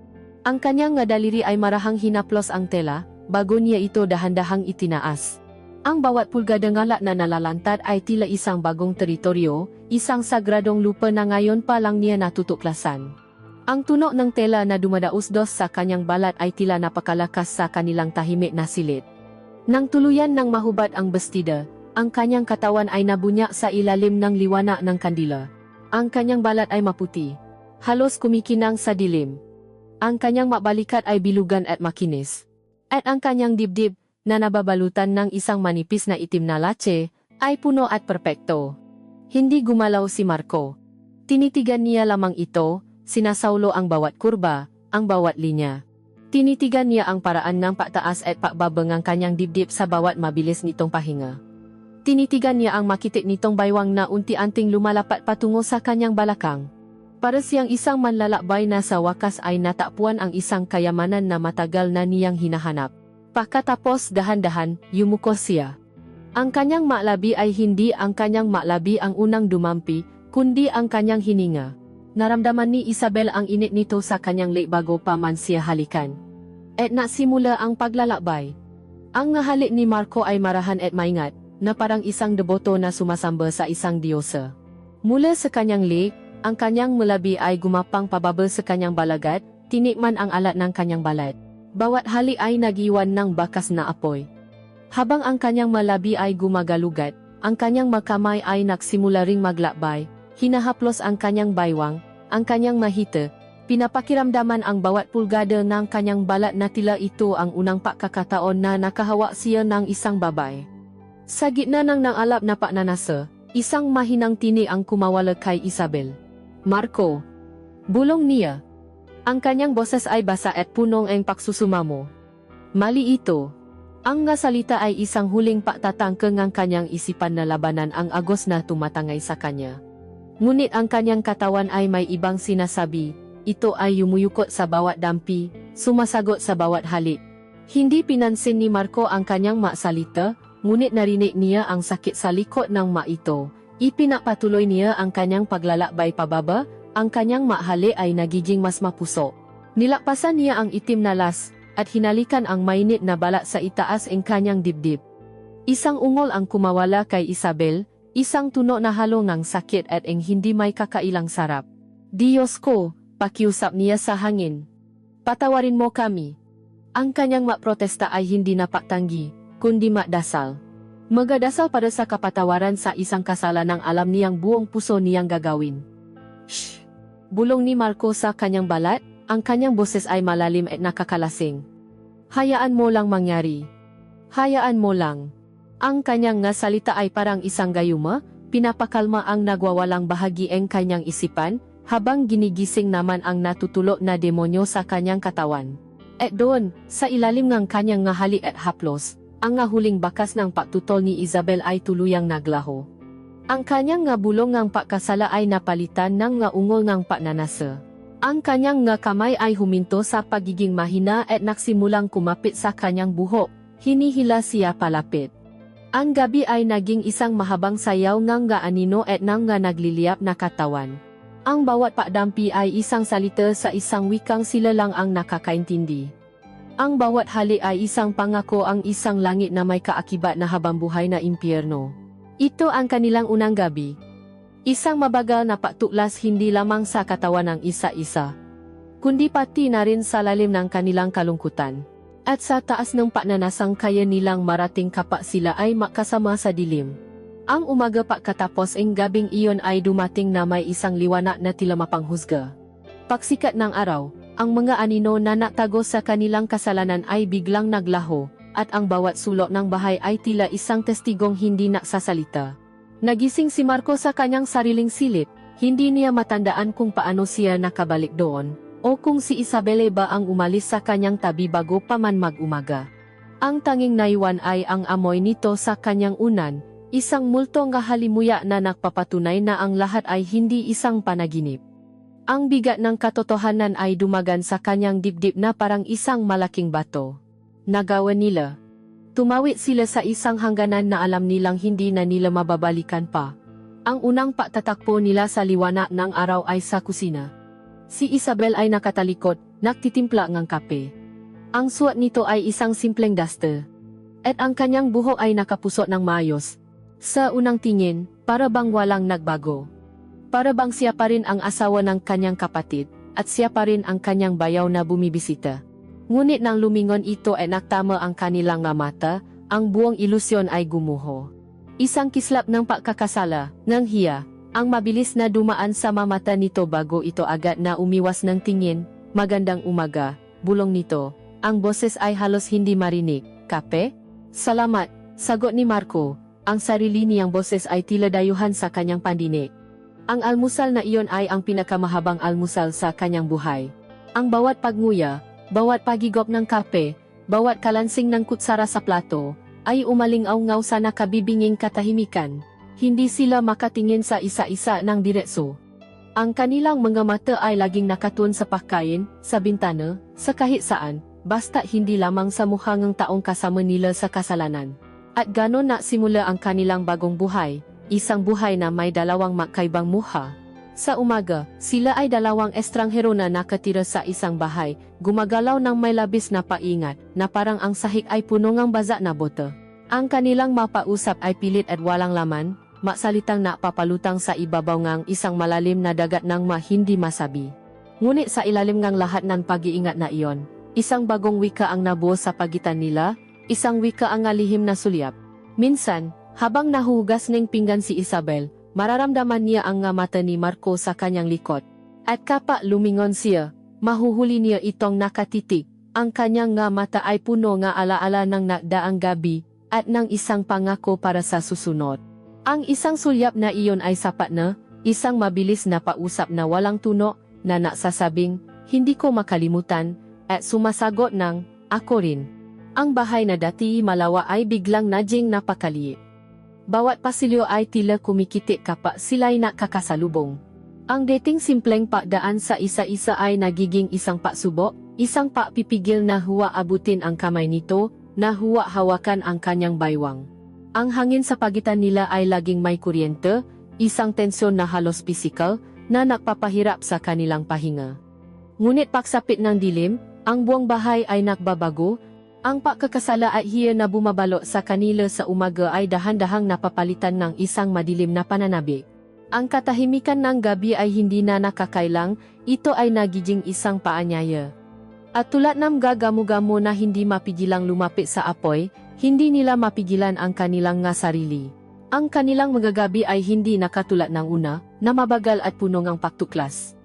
Ang kanyang daliri ay marahang hinaplos ang tela, bago niya ito dahan-dahang itinaas. Ang bawat pulgada ngalak na nalalantad ay tila isang bagong teritoryo, isang sagradong lupa na ngayon pa lang niya natutuklasan. Ang tunog ng tela na dumadausdos sa kanyang balat ay tila napakalakas sa kanilang tahimik na silid. Nang tuluyan ng mahubad ang bestida, ang kanyang katawan ay nabunyak sa ilalim ng liwanag ng kandila. Ang kanyang balat ay maputi, halos kumikinang sa dilim. Ang kanyang mabalikat ay bilugan at makinis. At ang kanyang dibdib, na nababalutan ng isang manipis na itim na latse, ay puno at perpekto. Hindi gumalaw si Marco. Tinitigan niya lamang ito, sinasaulo ang bawat kurba, ang bawat linya. Tinitigan niya ang paraan ng pagtaas at pagbaba ng kanyang dibdib sa bawat mabilis nitong pahinga. Tinitigan niya ang makitik nitong baywang na unti-anting lumalapat patungo sa kanyang balakang. Para siyang isang manlalakbay na sa wakas ay natakpuan ang isang kayamanan na matagal na niyang hinahanap. Pagkatapos dahan-dahan, yumuko siya. Ang kanyang maklabi ay hindi ang kanyang maklabi ang unang dumampi, kundi ang kanyang hininga. Naramdaman ni Isabel ang init nito sa kanyang leg bago pa man siya halikan. At nasimula ang paglalakbay. Ang ngahalik ni Marco ay marahan at maingat, na parang isang deboto na sumasamba sa isang diyosa. Mula sa kanyang leg, ang kanyang malabi ay gumapang pababa sa kanyang balagat, tinikman ang alat ng kanyang balat. Bawat halik ay nagiwan ng bakas na apoy. Habang ang kanyang malabi ay gumagalugat, ang kanyang makamay ay nagsimula ring maglakbay, hinahaplos ang kanyang baywang, ang kanyang mahita, pinapakiramdaman ang bawat pulgada ng kanyang balat na tila ito ang unang pagkakataon na nakahawak siya ng isang babae. Sa gitna ng nangalap na pagnanasa, isang mahinang tinig ang kumawala kay Isabel. Marco. Bulong niya. Ang kanyang boses ay basa at punong ang pagsusumamo. Mali ito. Ang nga salita ay isang huling pagtatangke ng kanyang isipan na labanan ang agos na tumatangay sa kanya. Ngunit ang kanyang katawan ay may ibang sinasabi, ito ay yumuyukot sa bawat dampi, sumasagot sa bawat halik. Hindi pinansin ni Marco ang kanyang maksalita, ngunit narinig niya ang sakit sa likod ng ma ito. Ipinapatuloy niya ang kanyang paglalakbay pababa, ang kanyang mahali ay nagiging mas mapuso. Nilakpasan niya ang itim na las, at hinalikan ang mainit na balat sa itaas ng kanyang dibdib. Isang ungol ang kumawala kay Isabel, isang tunog na halo ng sakit at ang hindi may kakailang sarap. Diyos ko, pakiusap niya sa hangin. Patawarin mo kami. Ang kanyang makprotesta ay hindi napatanggi, kundi makdasal. Magadasal para sa kapatawaran sa isang kasalanang alam niyang buong puso niyang gagawin. Shh! Bulong ni Marco sa kanyang balat, ang kanyang boses ay malalim at nakakalasing. Hayaan mo lang mangyari. Hayaan mo lang. Ang kanyang nga salita ay parang isang gayuma, pinapakalma ang nagwawalang bahagi ang kanyang isipan, habang ginigising naman ang natutulo na demonyo sa kanyang katawan. At doon, sa ilalim ng kanyang nga hali at haplos, ang nga huling bakas ng pagtutol ni Isabel ay tuluyang naglaho. Ang kanyang nga bulong ng pagkasala ay napalitan ng nga ungol ng pagnanasa. Ang kanyang nga kamay ay huminto sa pagiging mahina at nagsimulang kumapit sa kanyang buhok, hinihila siya palapit. Ang gabi ay naging isang mahabang sayaw ng nga anino at ng nga nagliliyap na katawan. Ang bawat pagdampi ay isang salita sa isang wikang sila lang ang nakakaintindi. Ang bawat hali ay isang pangako ang isang langit na may kaakibat na habambuhay na impyerno. Ito ang kanilang unang gabi. Isang mabagal na pagtuklas hindi lamang sa katawan ng isa-isa, kundi pati na rin sa lalim ng kanilang kalungkutan. At sa taas ng pagnanasang kaya nilang marating kapag sila ay makasama sa dilim. Ang umaga pagkatapos ang gabing iyon ay dumating na may isang liwanag na tila mapanghusga. Pagsikat ng araw, ang mga anino na natago sa kanilang kasalanan ay biglang naglaho, at ang bawat sulok ng bahay ay tila isang testigong hindi nagsasalita. Nagising si Marco sa kanyang sariling silid, hindi niya matandaan kung paano siya nakabalik doon, o kung si Isabel ba ang umalis sa kanyang tabi bago pa man mag-umaga. Ang tanging naiwan ay ang amoy nito sa kanyang unan, isang multong nga halimuya na nagpapatunay na ang lahat ay hindi isang panaginip. Ang bigat ng katotohanan ay dumagan sa kanyang dibdib na parang isang malaking bato. Nagawa nila. Tumawid sila sa isang hangganan na alam nilang hindi na nila mababalikan pa. Ang unang pagtatakbo nila sa liwanag ng araw ay sa kusina. Si Isabel ay nakatalikod, nagtitimpla ng kape. Ang suot nito ay isang simpleng duster. At ang kanyang buhok ay nakapusot ng maayos. Sa unang tingin, para bang walang nagbago. Para bang siya pa rin ang asawa ng kanyang kapatid, at siya pa rin ang kanyang bayaw na bumibisita. Ngunit nang lumingon ito ay naktama ang kanilang nga mata, ang buong ilusyon ay gumuho. Isang kislap ng pagkakasala, ng hiya, ang mabilis na dumaan sa mamata nito bago ito agad na umiwas ng tingin. Magandang umaga, bulong nito. Ang boses ay halos hindi marinig. Kape? Salamat, sagot ni Marco. Ang sarili niyang boses ay tila dayuhan sa kanyang pandinig. Ang almusal na iyon ay ang pinakamahabang almusal sa kanyang buhay. Ang bawat pagnguya, bawat pagigop ng kape, bawat kalansing ng kutsara sa plato, ay umalingaw-ngaw sa nakabibinging katahimikan. Hindi sila makatingin sa isa-isa ng diretso. Ang kanilang mga mata ay laging nakatuon sa pagkain, sa bintana, sa kahit saan, basta hindi lamang sa mukha ng taong kasama nila sa kasalanan. At ganon na simula ang kanilang bagong buhay, isang buhay na may dalawang magkaibang mukha. Sa umaga, sila ay dalawang estranghero na nakatira sa isang bahay, gumagalaw ng may labis na paingat, na parang ang sahig ay puno ng baza na bote. Ang kanilang mapausap ay pilit at walang laman, maksalitang napapalutang sa ibabaw ngang isang malalim na dagat ng hindi masabi. Ngunit sa ilalim ngang lahat ng pag-iingat na iyon, isang bagong wika ang nabuo sa pagitan nila, isang wika ang lihim na sulyap. Minsan, habang nahuhugas ng pinggan si Isabel, mararamdaman niya ang nga mata ni Marco sa kanyang likod. At kapag lumingon siya, mahuhuli niya itong nakatitig. Ang kanyang nga mata ay puno nga alaala ng nagdaang gabi, at ng isang pangako para sa susunod. Ang isang sulyap na iyon ay sapat na, isang mabilis na pausap na walang tuno, na nagsasabing, hindi ko makalimutan, at sumasagot ng, ako rin. Ang bahay na dati malawa ay biglang naging napakaliit. Bawat pasilyo ay tila kumikitik kapag sila'y nakakasalubong. Ang dating simpleng pagdaan sa isa-isa ay nagiging isang pagsubok, isang pagpipigil na huwa abutin ang kamay nito, na huwa hawakan ang kanyang baywang. Ang hangin sa pagitan nila ay laging may kuryente, isang tensyon na halos pisikal, na nagpapahirap sa kanilang pahinga. Ngunit pagsapit ng dilim, ang buong bahay ay nagbabago. Ang pagkakasala at hiya na bumabalo sa kanila sa umaga ay dahan-dahang napapalitan ng isang madilim na pananabik. Ang katahimikan ng gabi ay hindi na nakakailang, ito ay nagiging isang paanyaya. At tulad ng gagamo-gamo na hindi mapigilang lumapit sa apoy, hindi nila mapigilan ang kanilang nga sarili. Ang kanilang mga gabi ay hindi nakatulad ng una, na mabagal at puno ng pagtuklas.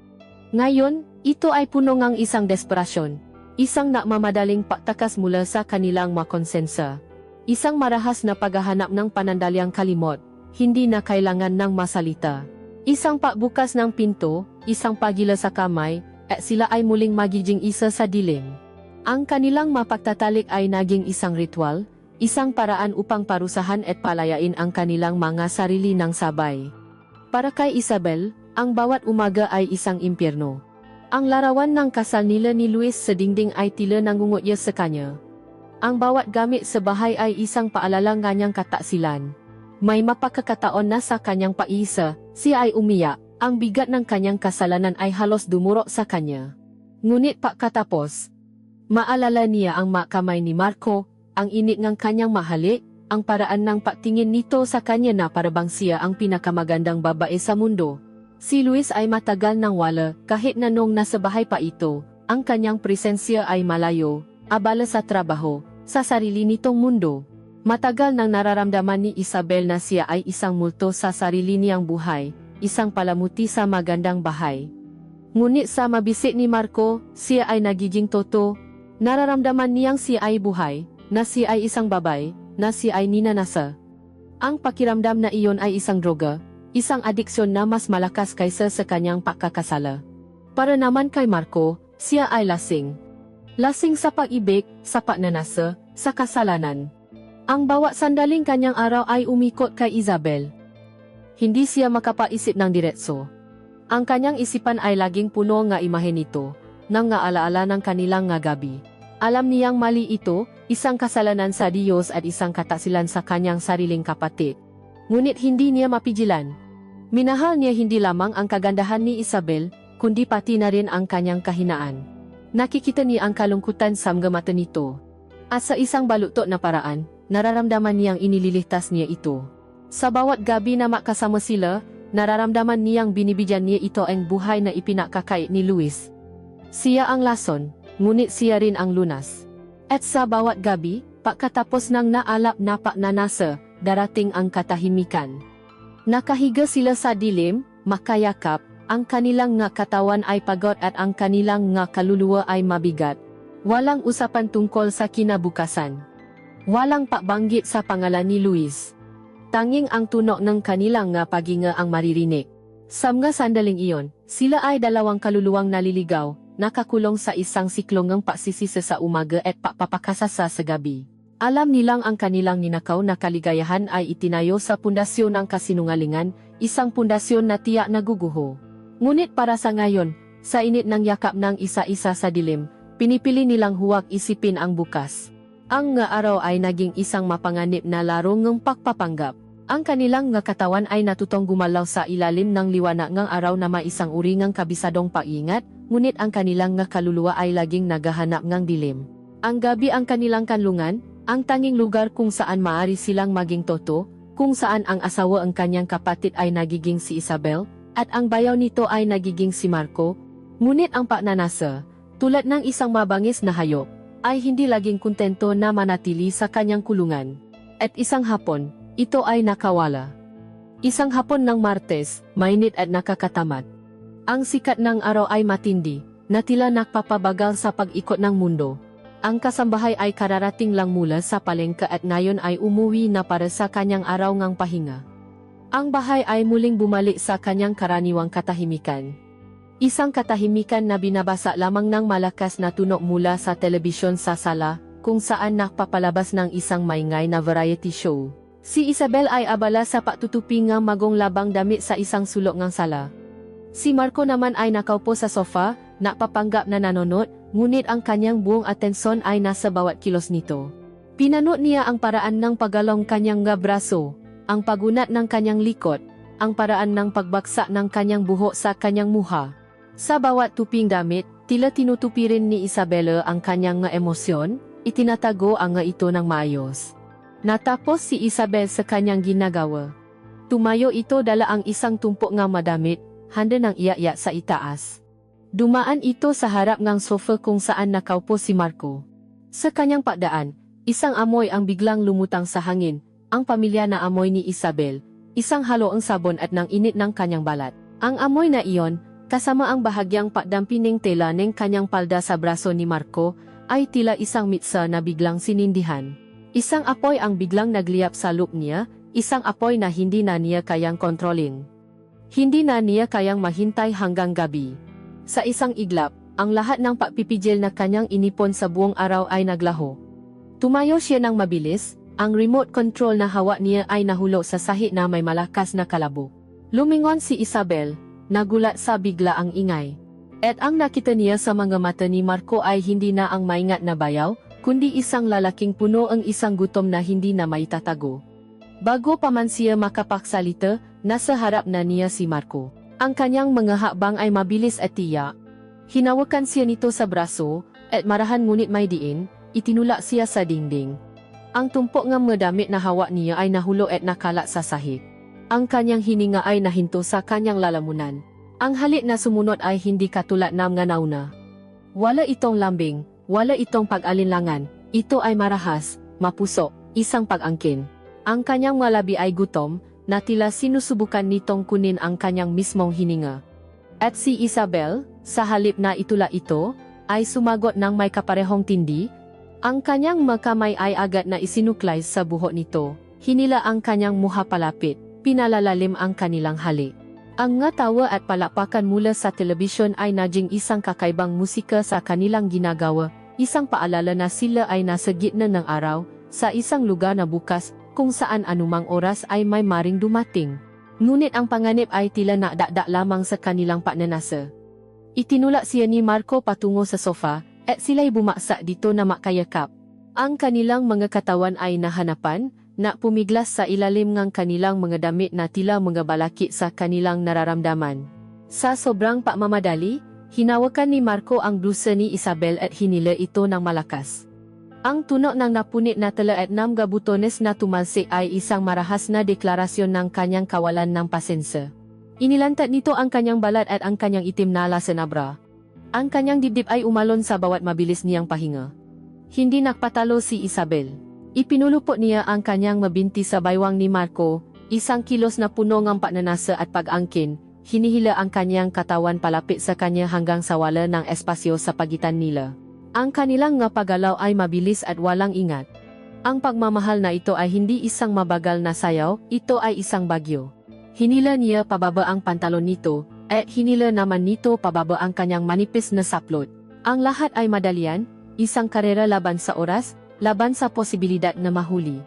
Ngayon, ito ay puno ng isang desperasyon. Isang nakmamadaling pagtakas mula sa kanilang makonsensa. Isang marahas na paghahanap ng panandalyang kalimot, hindi na kailangan ng masalita. Isang pagbukas ng pinto, isang pagila sa kamay, at sila ay muling magiging isa sa dilim. Ang kanilang mapagtatalik ay naging isang ritual, isang paraan upang parusahan at palayain ang kanilang mga sarili ng sabay. Para kay Isabel, ang bawat umaga ay isang impyerno. Ang larawan ng kasal nila ni Luis sa dingding ay tila nangungutya sa kanya. Ang bawat gamit sa bahay ay isang paalala ng kanyang kataksilan. May mapagkakataon na sa kanyang paisa, siya ay umiyak, ang bigat ng kanyang kasalanan ay halos dumuro sa kanya. Ngunit pagkatapos, maalala niya ang makamay ni Marco, ang init ng kanyang mahalik, ang paraan ng pagtingin nito sa kanya na parabang siya ang pinakamagandang babae sa mundo. Si Luis ay matagal nang wala, kahit na nung nasa bahay pa ito, ang kanyang presensya ay malayo, abala sa trabaho, sa sarili nitong mundo. Matagal nang nararamdaman ni Isabel na siya ay isang multo sa sarili niyang buhay, isang palamuti sa magandang bahay. Ngunit sa mabisik ni Marco, siya ay nagiging toto. Nararamdaman niyang siya ay buhay, na siya ay isang babae, na siya ay ninanasa. Ang pakiramdam na iyon ay isang droga, isang adiksyon na mas malakas kaysa sa kanyang pagkakasala. Para naman kay Marco, siya ay lasing. Lasing sa pag-ibig, sa pagnanasa, sa kasalanan. Ang bawat sandaling kanyang araw ay umikot kay Isabel. Hindi siya makapaisip ng diretso. Ang kanyang isipan ay laging puno ng imahe nito, ng alaala ng kanilang gabi. Alam niyang mali ito, isang kasalanan sa Diyos at isang kataksilan sa kanyang sariling kapatid. Ngunit hindi niya mapigilan. Minahal niya hindi lamang ang kagandahan ni Isabel, kundi pati na rin ang kanyang kahinaan. Nakikita niya ang kalungkutan sa mga mata nito. At sa isang balutot na paraan, nararamdaman niyang inililihtas niya ito. Sa bawat gabi na makasama sila, nararamdaman niyang binibigyan niya ito ang buhay na ipinakakait ni Luis. Siya ang lason, ngunit siya rin ang lunas. At sa bawat gabi, pagkatapos ng naalap na pagnanasa, darating ang katahimikan. Nakahiga sila sa dilim, makayakap, ang kanilang katawan ay pagod at ang kanilang kaluluwa ay mabigat. Walang usapan tungkol sa kinabukasan. Walang pagbanggit sa pangalan ni Luis. Tanging ang tunok ng kanilang paginga ang maririnig. Sa mga sandaling iyon, sila ay dalawang kaluluwang naliligaw, nakakulong sa isang siklong ng pagsisisa sa umaga at pagpapakasasa sa gabi. Alam nilang ang kanilang ninakaw na kaligayahan ay itinayo sa pundasyon ng kasinungalingan, isang pundasyon na tiyak na guguho. Ngunit para sa ngayon, sa init ng yakap ng isa-isa sa dilim, pinipili nilang huwag isipin ang bukas. Ang araw ay naging isang mapanganib na laro ng pagpapanggap. Ang kanilang katawan ay natutong gumalaw sa ilalim ng liwanag ng araw na may isang uri ng kabisadong pag-ingat, ngunit ang kanilang kaluluwa ay laging naghahanap ng dilim. Ang gabi ang kanilang kanlungan, ang tanging lugar kung saan maaari silang maging toto, kung saan ang asawa ang kanyang kapatid ay nagiging si Isabel, at ang bayaw nito ay nagiging si Marco. Ngunit ang pagnanasa, tulad ng isang mabangis na hayop, ay hindi laging kontento na manatili sa kanyang kulungan. At isang hapon, ito ay nakawala. Isang hapon ng Martes, mainit at nakakatamad. Ang sikat ng araw ay matindi, na tila nagpapabagal sa pag-ikot ng mundo. Ang kasambahay ay kararating lang mula sa palengke at ngayon ay umuwi na para sa kanyang araw ng pahinga. Ang bahay ay muling bumalik sa kanyang karaniwang katahimikan. Isang katahimikan na binabasa lamang ng malakas na tunog mula sa telebisyon sa sala, kung saan nakpapalabas ng isang maingay na variety show. Si Isabel ay abala sa pagtutupi ng magong labang damit sa isang sulok ng sala. Si Marco naman ay nakaupo sa sofa, napapanggap na nanonood, ngunit ang kanyang buong atensyon ay nasa bawat kilos nito. Pinanood niya ang paraan ng paggalong kanyang braso, ang pagunat ng kanyang likod, ang paraan ng pagbaksa ng kanyang buhok sa kanyang muha. Sa bawat tuping damit, tila tinutupi rin ni Isabela ang kanyang emosyon, itinatago ang ito ng maayos. Natapos si Isabel sa kanyang ginagawa. Tumayo ito dala ang isang tumpok ng madamit, handa ng iyak-iyak sa itaas. Dumaan ito sa harap ng sofa kung saan nakaupo si Marco. Sa kanyang pagdaan, isang amoy ang biglang lumutang sa hangin, ang pamilya na amoy ni Isabel, isang halo ang sabon at ng init ng kanyang balat. Ang amoy na iyon, kasama ang bahagyang pagdampining tela ng kanyang palda sa braso ni Marco, ay tila isang mitsa na biglang sinindihan. Isang apoy ang biglang nagliyap sa loop niya, isang apoy na hindi na niya kayang kontrolin. Hindi na niya kayang mahintay hanggang gabi. Sa isang iglap, ang lahat ng pagpipigil na kanyang inipon sa buong araw ay naglaho. Tumayo siya ng mabilis, ang remote control na hawak niya ay nahulog sa sahig na may malakas na kalabo. Lumingon si Isabel, nagulat sa bigla ang ingay. At ang nakita niya sa mga mata ni Marco ay hindi na ang maingat na bayaw, kundi isang lalaking puno ang isang gutom na hindi na maitatago. Bago pa man siya makapagsalita, nasa harap na niya si Marco. Ang kanyang mga hakbang ay mabilis at tiyak. Hinawakan siya nito sa braso, at marahan ngunit may diin, itinulak siya sa dingding. Ang tumpok ng mga damit na hawak niya ay nahulog at nakalak sa sahig. Ang kanyang hininga ay nahinto sa kanyang lalamunan. Ang halik na sumunod ay hindi katulad ng mga nauna. Wala itong lambing, wala itong pag-alinlangan, ito ay marahas, mapuso, isang pag-angkin. Ang kanyang malabi ay gutom, na tila sinusubukan nitong kunin ang kanyang mismong hininga. At si Isabel, sa halip na itula ito, ay sumagot ng may kaparehong tindi. Ang kanyang makamay ay agad na isinuklay sa buhok nito, hinila ang kanyang muha palapit, pinalalalim ang kanilang halik. Ang nga tawa at palakpakan mula sa telebisyon ay naging isang kakaibang musika sa kanilang ginagawa, isang paalala na sila ay nasa gitna ng araw, sa isang lugar na bukas, kung saan anumang oras ay may maring dumating. Ngunit ang panganib ay tila nakdakdak lamang sa kanilang pagnanasa. Itinulak siya ni Marco patungo sa sofa, at sila'y bumaksa dito na makayakap. Ang kanilang mga katawan ay nahanapan, na pumiglas sa ilalim ng kanilang mga damit na tila mga balakid sa kanilang nararamdaman. Sa sobrang pagmamadali, hinawakan ni Marco ang blusa ni Isabel at hinila ito ng malakas. Ang tunog ng napunit na tala at 6 butones na tumalsik ay isang marahas na deklarasyon ng kanyang kawalan ng pasensya. Inilantad nito ang kanyang balat at ang kanyang itim na lasenabra. Ang kanyang dibdib ay umalon sa bawat mabilis niyang pahinga. Hindi nakpatalo si Isabel. Ipinulupot niya ang kanyang mabinti sa baywang ni Marco, isang kilos na puno ng pagnanasa at pag-angkin, hinihila ang kanyang katawan palapit sa kanya hanggang sa wala ng espasyo sa pagitan nila. Ang kanilang nga paggalaw ay mabilis at walang ingat. Ang pagmamahal na ito ay hindi isang mabagal na sayaw, ito ay isang bagyo. Hinila niya pababa ang pantalon nito, at hinila naman nito pababa ang kanyang manipis na saplot. Ang lahat ay madalian, isang karera laban sa oras, laban sa posibilidad na mahuli.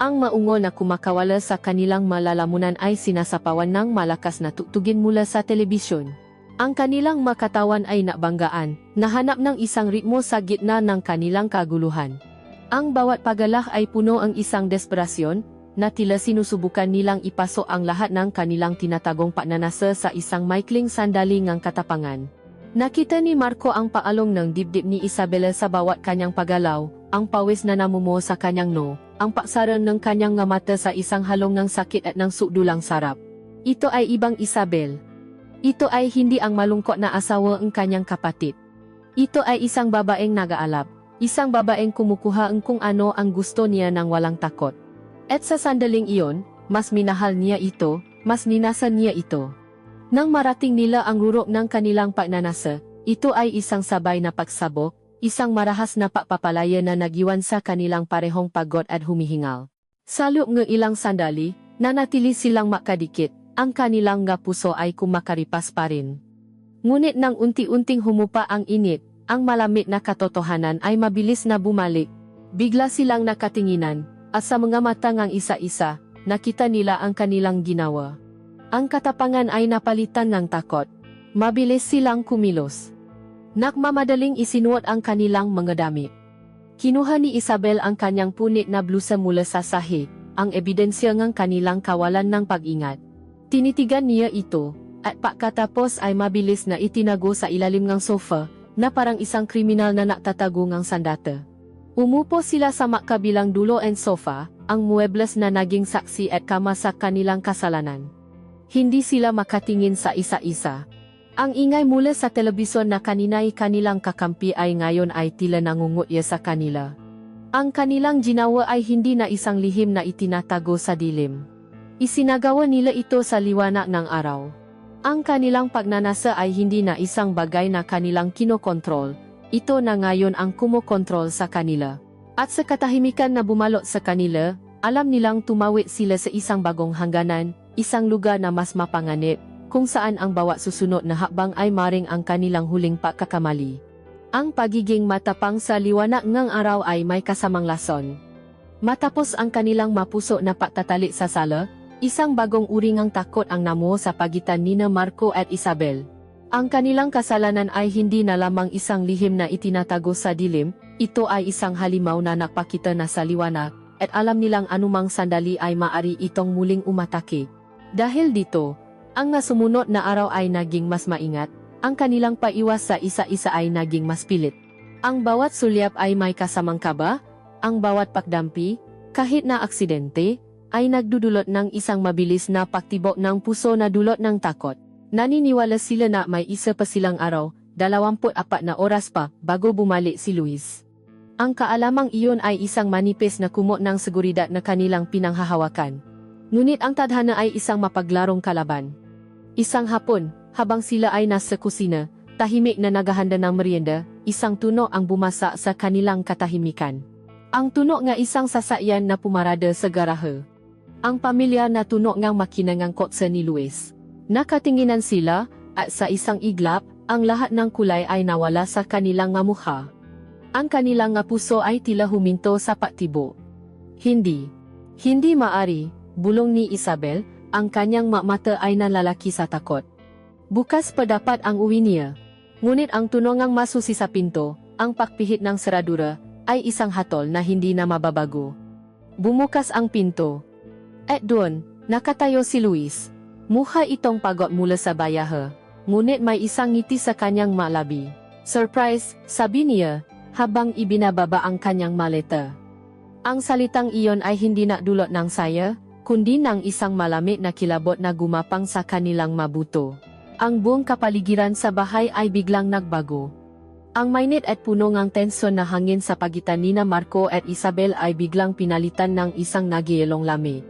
Ang maungol na kumakawala sa kanilang malalamunan ay sinasapawan ng malakas na tugtugin mula sa telebisyon. Ang kanilang makatawan ay nabanggaan, nahanap ng isang ritmo sa gitna ng kanilang kaguluhan. Ang bawat paggalah ay puno ang isang desperasyon, na tila sinusubukan nilang ipasok ang lahat ng kanilang tinatagong pagnanasa sa isang maikling sandali ng katapangan. Nakita ni Marco ang paalong ng dibdib ni Isabela sa bawat kanyang paggalaw, ang pawis na namumuo sa kanyang ang paksaran ng kanyang nga mata sa isang halong ng sakit at ng sukdulang sarap. Ito ay ibang Isabel. Ito ay hindi ang malungkot na asawa ng kanyang kapatid. Ito ay isang babaeng nag-aalab, isang babaeng kumukuha ng kung ano ang gusto niya nang walang takot. At sa sandaling iyon, mas minahal niya ito, mas ninasan niya ito. Nang marating nila ang rurok ng kanilang pagnanasa, ito ay isang sabay na pagsabok, isang marahas na pagpapalaya na nagiwan sa kanilang parehong pagod at humihingal. Sa loob ng ilang sandali, nanatili silang makadikit, ang kanilang nga puso ay kumakaripas pa rin. Ngunit nang unti-unting humupa ang init, ang malamig na katotohanan ay mabilis na bumalik. Bigla silang nakatinginan, at sa mga mata ng isa-isa, nakita nila ang kanilang ginawa. Ang katapangan ay napalitan ng takot. Mabilis silang kumilos. Nakmamadaling isinuot ang kanilang mga damit. Kinuha ni Isabel ang kanyang punit na blusa mula sa sahig, ang ebidensya ng kanilang kawalan ng pag-ingat. Tinitigan niya ito, at pagkatapos ay mabilis na itinago sa ilalim ng sofa, na parang isang kriminal na nakatatago ng sandata. Umupo sila sa magkabilang dulo ng sofa, ang muebles na naging saksi at kama sa kanilang kasalanan. Hindi sila makatingin sa isa-isa. Ang ingay mula sa telebisyon na kanina'y kanilang kakampi ay ngayon ay tila nangungutya sa kanila. Ang kanilang ginawa ay hindi na isang lihim na itinatago sa dilim. Isinagawa nila ito sa liwanag ng araw. Ang kanilang pagnanasa ay hindi na isang bagay na kanilang kinokontrol, ito na ngayon ang kumokontrol sa kanila. At sa katahimikan na bumalot sa kanila, alam nilang tumawid sila sa isang bagong hangganan, isang lugar na mas mapanganib, kung saan ang bawat susunod na hakbang ay maring ang kanilang huling pagkakamali. Ang pagiging matapang sa liwanag ng araw ay may kasamang lason. Matapos ang kanilang mapuso na pagtatalik sa sala, isang bagong uri ng takot ang namuo sa pagitan nina Marco at Isabel. Ang kanilang kasalanan ay hindi na lamang isang lihim na itinatago sa dilim, ito ay isang halimaw na nakpakita na sa liwanag, at alam nilang anumang sandali ay maari itong muling umatake. Dahil dito, ang nasumunod na araw ay naging mas maingat, ang kanilang paiwas sa isa-isa ay naging mas pilit. Ang bawat sulyap ay may kasamang kaba, ang bawat pagdampi, kahit na aksidente, ay nagdudulot ng isang mabilis na pagtibok ng puso na dulot ng takot. Naniniwala sila na may isa pa silang araw, 24 na oras pa, bago bumalik si Luis. Ang kaalamang iyon ay isang manipis na kumot ng seguridad na kanilang pinanghahawakan. Ngunit ang tadhana ay isang mapaglarong kalaban. Isang hapon, habang sila ay nasa kusina, tahimik na naghahanda ng merienda, isang tunog ang bumasa sa kanilang katahimikan. Ang tunog nga isang sasakyan na pumarada sa garahe. Ang pamilyar na tunog ngang makina ngang kotse ni Luis. Nakatinginan sila, at sa isang iglap, ang lahat ng kulay ay nawala sa kanilang nga mukha. Ang kanilang nga puso ay tila huminto sa pagtibo. Hindi maari, bulong ni Isabel, ang kanyang mata ay nalalaki sa takot. Bukas pa dapat ang uwi niya. Ngunit ang tunog ngang masusi sa pinto, ang pagpihit ng seradura, ay isang hatol na hindi na mababago. Bumukas ang pinto. At doon, nakatayo si Luis. Mukha itong pagod mula sa bayahe, ngunit may isang ngiti sa kanyang malabi. Surprise, sabi niya, habang ibinababa ang kanyang maleta. Ang salitang iyon ay hindi nadulot ng saya, kundi ng isang malamig na kilabot na gumapang sa kanilang mabuto. Ang buong kapaligiran sa bahay ay biglang nagbago. Ang mainit at puno ng tensyon na hangin sa pagitan nina Marco at Isabel ay biglang pinalitan ng isang nagyelong lamig.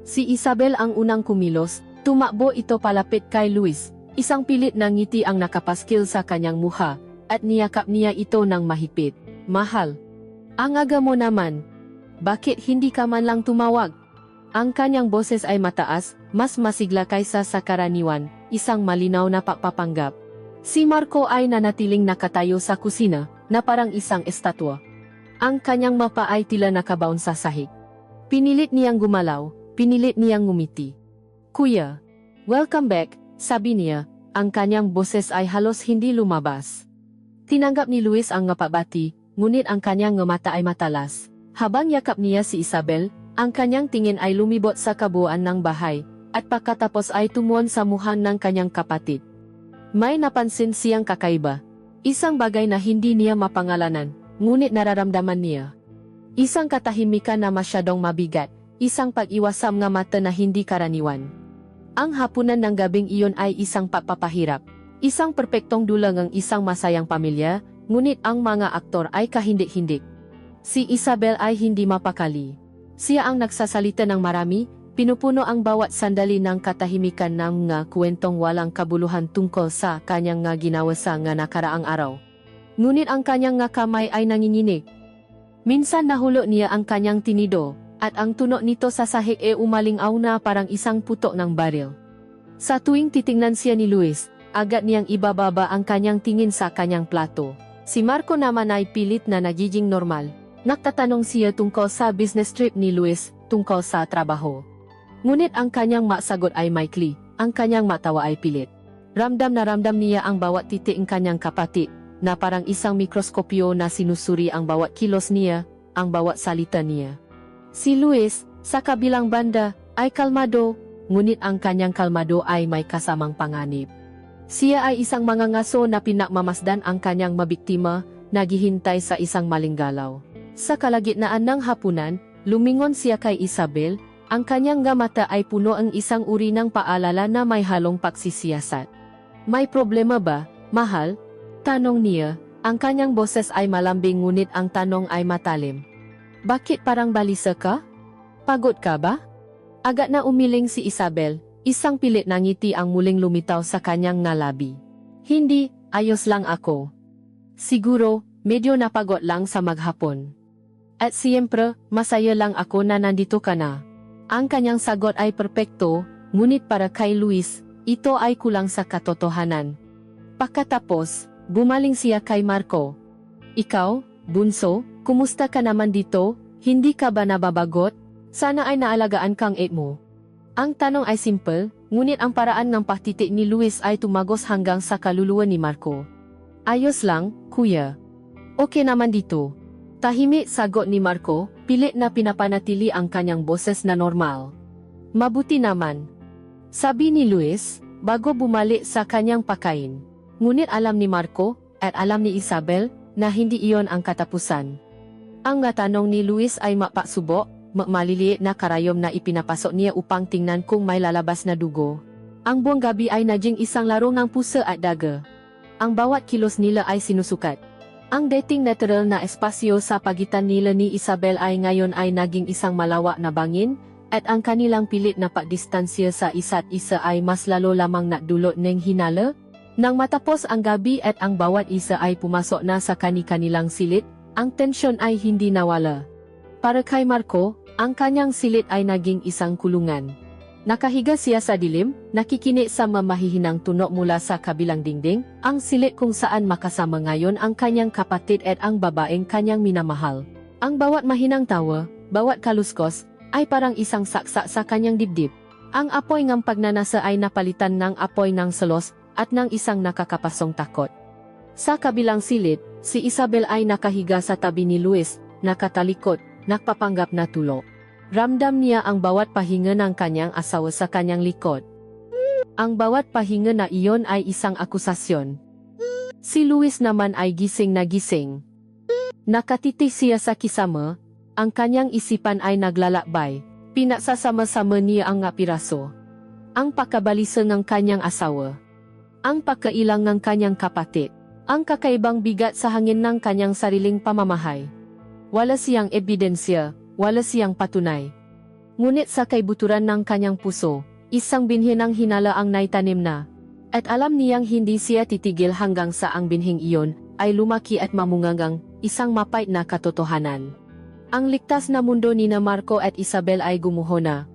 Si Isabel ang unang kumilos, tumakbo ito palapit kay Luis, isang pilit na ngiti ang nakapaskil sa kanyang mukha, at niyakap niya ito ng mahigpit. Mahal. Ang aga mo naman. Bakit hindi ka man lang tumawag? Ang kanyang boses ay mataas, mas masigla kaysa sa karaniwan, isang malinaw na pagpapanggap. Si Marco ay nanatiling nakatayo sa kusina, na parang isang estatwa. Ang kanyang mapa ay tila nakabaon sa sahig. Pinilit niyang gumalaw, pinilit niyang ngumiti. Kuya, welcome back, sabi niya, ang kanyang boses ay halos hindi lumabas. Tinanggap ni Luis ang ngapabati, ngunit ang kanyang mata ay matalas. Habang yakap niya si Isabel, ang kanyang tingin ay lumibot sa kabuuan ng bahay, at pagkatapos ay tumuon sa muhan ng kanyang kapatid. May napansin siyang kakaiba. Isang bagay na hindi niya mapangalanan, ngunit nararamdaman niya. Isang katahimikan na masyadong mabigat, isang pag-iwasam nga mata na hindi karaniwan. Ang hapunan ng gabing iyon ay isang pagpapahirap. Isang perpektong dulang ang isang masayang pamilya, ngunit ang mga aktor ay kahindik-hindik. Si Isabel ay hindi mapakali. Siya ang nagsasalita ng marami, pinupuno ang bawat sandali ng katahimikan ng nga kwentong walang kabuluhan tungkol sa kanyang nga ginawa sa nga nakaraang araw. Ngunit ang kanyang nga kamay ay nanginginig. Minsan nahulo niya ang kanyang tinido, at ang tunog nito sa sahig e umalingaw na parang isang putok ng baril. Sa tuwing titingnan siya ni Luis, agad niyang ibababa ang kanyang tingin sa kanyang plato. Si Marco naman ay pilit na nagiging normal. Nagtatanong siya tungkol sa business trip ni Luis, tungkol sa trabaho. Ngunit ang kanyang masagot ay maikli, ang kanyang matawa ay pilit. Ramdam na ramdam niya ang bawat titik ng kanyang kapatid, na parang isang mikroskopyo na sinusuri ang bawat kilos niya, ang bawat salita niya. Si Luis, sa kabilang banda, ay kalmado, ngunit ang kanyang kalmado ay may kasamang panganib. Siya ay isang mangangaso na pinakmamasdan ang kanyang mabiktima, naghihintay sa isang maling galaw. Sa kalagitnaan ng hapunan, lumingon siya kay Isabel. Ang kanyang mata ay puno ang isang uri ng paalala na may halong pagsisiyasat. May problema ba, mahal? Tanong niya, ang kanyang boses ay malambing ngunit ang tanong ay matalim. Bakit parang balisa ka? Pagod ka ba? Agad na umiling si Isabel, isang pilit na ngiti ang muling lumitaw sa kanyang ngalabi. Hindi, ayos lang ako. Siguro, medyo napagod lang sa maghapon. At siyempre, masaya lang ako na nandito ka na. Ang kanyang sagot ay perpekto, ngunit para kay Luis, ito ay kulang sa katotohanan. Pagkatapos, bumaling siya kay Marco. Ikaw, bunso, kumusta ka naman dito? Hindi ka ba nababagot? Sana ay naalagaan kang mo. Ang tanong ay simple, ngunit ang paraan ng pagtitik ni Luis ay tumagos hanggang sa kaluluwa ni Marco. Ayos lang, kuya. Okay naman dito. Tahimik sagot ni Marco, pilit na pinapanatili ang kanyang boses na normal. Mabuti naman. Sabi ni Luis, bago bumalik sa kanyang pakain. Ngunit alam ni Marco, at alam ni Isabel, na hindi iyon ang katapusan. Ang tanong ni Luis ay mapasubok, maliliit na karayom na ipinapasok niya upang tingnan kung may lalabas na dugo. Ang buong gabi ay naging isang laro ng pusa at daga. Ang bawat kilos nila ay sinusukat. Ang dating natural na espasyo sa pagitan nila ni Isabel ay ngayon ay naging isang malawak na bangin, at ang kanilang pilit na pagdistansya sa isa't isa ay mas lalo lamang nadulot ng hinala. Nang matapos ang gabi at ang bawat isa ay pumasok na sa kani-kanilang silid, ang tensyon ay hindi nawala. Para kay Marco, ang kanyang silid ay naging isang kulungan. Nakahiga siya sa dilim, nakikinig sa mamahihinang tunog mula sa kabilang dingding, ang silid kung saan makasama ngayon ang kanyang kapatid at ang babaeng kanyang minamahal. Ang bawat mahinang tawa, bawat kaluskos, ay parang isang saksak sa kanyang dibdib. Ang apoy ng pagnanasa ay napalitan ng apoy ng selos at ng isang nakakapasong takot. Sa kabilang silid, si Isabel ay nakahiga sa tabi ni Luis, nakatalikod, nagpapanggap na tulog. Ramdam niya ang bawat pahinga ng kanyang asawa sa kanyang likod. Ang bawat pahinga na iyon ay isang akusasyon. Si Luis naman ay gising na gising. Nakatitig siya sa kisama, ang kanyang isipan ay naglalakbay, pinagsasama-sama niya ang piraso. Ang pagkabalisa ng kanyang asawa. Ang pagkailang ng kanyang kapatid. Ang kakaibang bigat sa hangin ng kanyang sariling pamamahay. Wala siyang ebidensya. Wala siyang patunay. Ngunit sa kaibuturan ng kanyang puso, isang binhi ng hinala ang naitanim na. At alam niyang hindi siya titigil hanggang sa ang binhing iyon ay lumaki at mamungangang isang mapait na katotohanan. Ang ligtas na mundo ni Marco at Isabel ay gumuho na.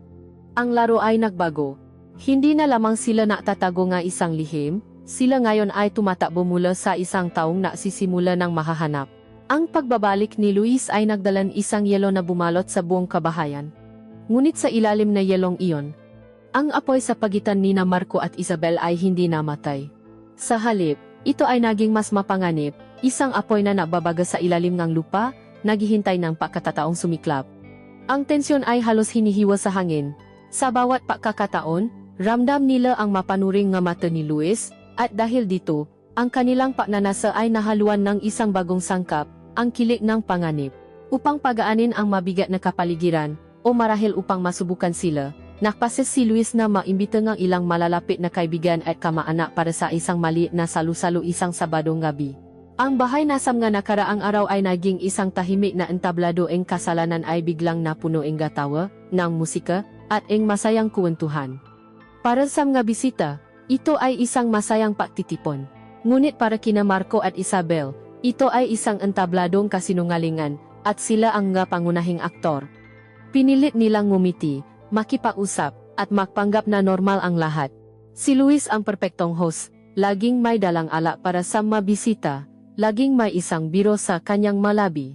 Ang laro ay nagbago. Hindi na lamang sila natatago nga isang lihim, sila ngayon ay tumatakbo mula sa isang taong nagsisimula ng mahahanap. Ang pagbabalik ni Luis ay nagdalan isang yelo na bumalot sa buong kabahayan. Ngunit sa ilalim na yelong iyon, ang apoy sa pagitan ni Marco at Isabel ay hindi namatay. Sa halip, ito ay naging mas mapanganib, isang apoy na nababaga sa ilalim ng lupa, naghihintay ng pagkakataong sumiklab. Ang tensyon ay halos hinihiwa sa hangin. Sa bawat pagkakataon, ramdam nila ang mapanuring nga mata ni Luis, at dahil dito, ang kanilang pagnanasa ay nahaluan ng isang bagong sangkap, ang kilik ng panganib. Upang pagaanin ang mabigat na kapaligiran, o marahil upang masubukan sila, nakpases si Luis na maimbita ng ilang malalapit na kaibigan at kamaanak para sa isang maliit na salu-salu isang Sabadong gabi. Ang bahay na sa mga nakaraang araw ay naging isang tahimik na entablado ang kasalanan ay biglang napuno ng gatawa, ng musika, at ng masayang kuwentuhan. Para sa mga bisita, ito ay isang masayang pagtitipon. Ngunit para kina Marco at Isabel, ito ay isang entabladong kasinungalingan, at sila ang nga pangunahing aktor. Pinilit nilang ngumiti, makipag-usap, at magpanggap na normal ang lahat. Si Luis ang perpektong host, laging may dalang alak para sa mabisita, laging may isang biro sa kanyang malabi.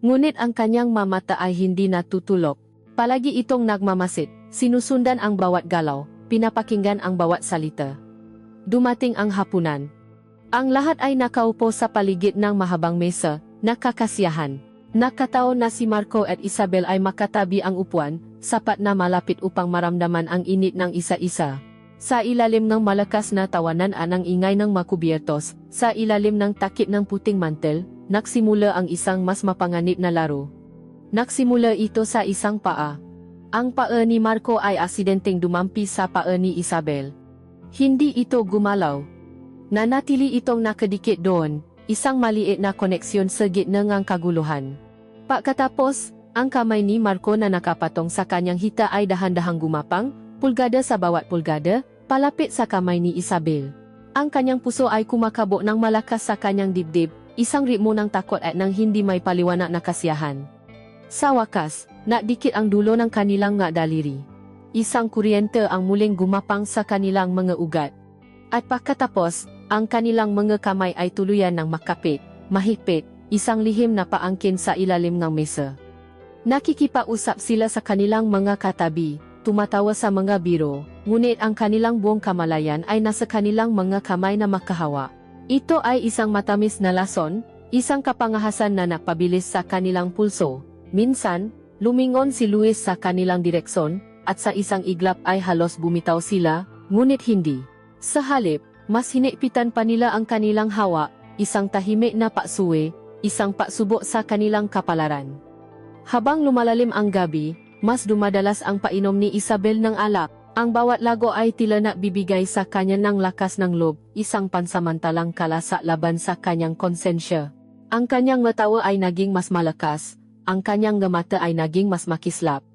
Ngunit ang kanyang mamata ay hindi natutulog. Palagi itong nagmamasid, sinusundan ang bawat galaw, pinapakinggan ang bawat salita. Dumating ang hapunan. Ang lahat ay nakaupo sa paligid ng mahabang mesa, nakakasiyahan. Nakataon na si Marco at Isabel ay makatabi ang upuan, sapat na malapit upang maramdaman ang init ng isa-isa. Sa ilalim ng malakas na tawanan ang ingay ng makubiertos, sa ilalim ng takip ng puting mantel, nagsimula ang isang mas mapanganib na laro. Nagsimula ito sa isang paa. Ang paa ni Marco ay aksidenteng dumampi sa paa ni Isabel. Hindi ito gumalaw. Nanatili itong nakadikit doon, isang maliit na koneksyon sa gitna ng kaguluhan. Pagkatapos, ang kamay ni Marco na nakapatong sa kanyang hita ay dahan-dahang gumapang, pulgada sa bawat pulgada, palapit sa kamay ni Isabel. Ang kanyang puso ay kumakabo ng malakas sa kanyang dibdib, isang ritmo ng takot at ng hindi may paliwanag na kasiyahan. Sa wakas, nakdikit ang dulo ng kanilang nga daliri. Isang kuryente ang muling gumapang sa kanilang mga ugat. At pagkatapos, ang kanilang mga kamay ay tuluyan ng makapit, mahigpit, isang lihim na paangkin sa ilalim ng mesa. Nakikipausap sila sa kanilang mga katabi, tumatawa sa mga biro, ngunit ang kanilang buong kamalayan ay nasa kanilang mga kamay na makahawa. Ito ay isang matamis na lason, isang kapangahasan na napabilis sa kanilang pulso. Minsan, lumingon si Luis sa kanilang direksyon, at sa isang iglap ay halos bumitaw sila, ngunit hindi. Sa halip, mas hinipitan pa nila ang kanilang hawa, isang tahimik na paksuwe, isang paksubo sa kanilang kapalaran. Habang lumalalim ang gabi, mas dumadalas ang painom ni Isabel ng alak. Ang bawat lago ay tila nagbibigay sa kanya ng lakas ng loob, isang pansamantalang kalasa laban sa kanyang konsensya. Ang kanyang matawa ay naging mas malakas, ang kanyang mata ay naging mas makislap.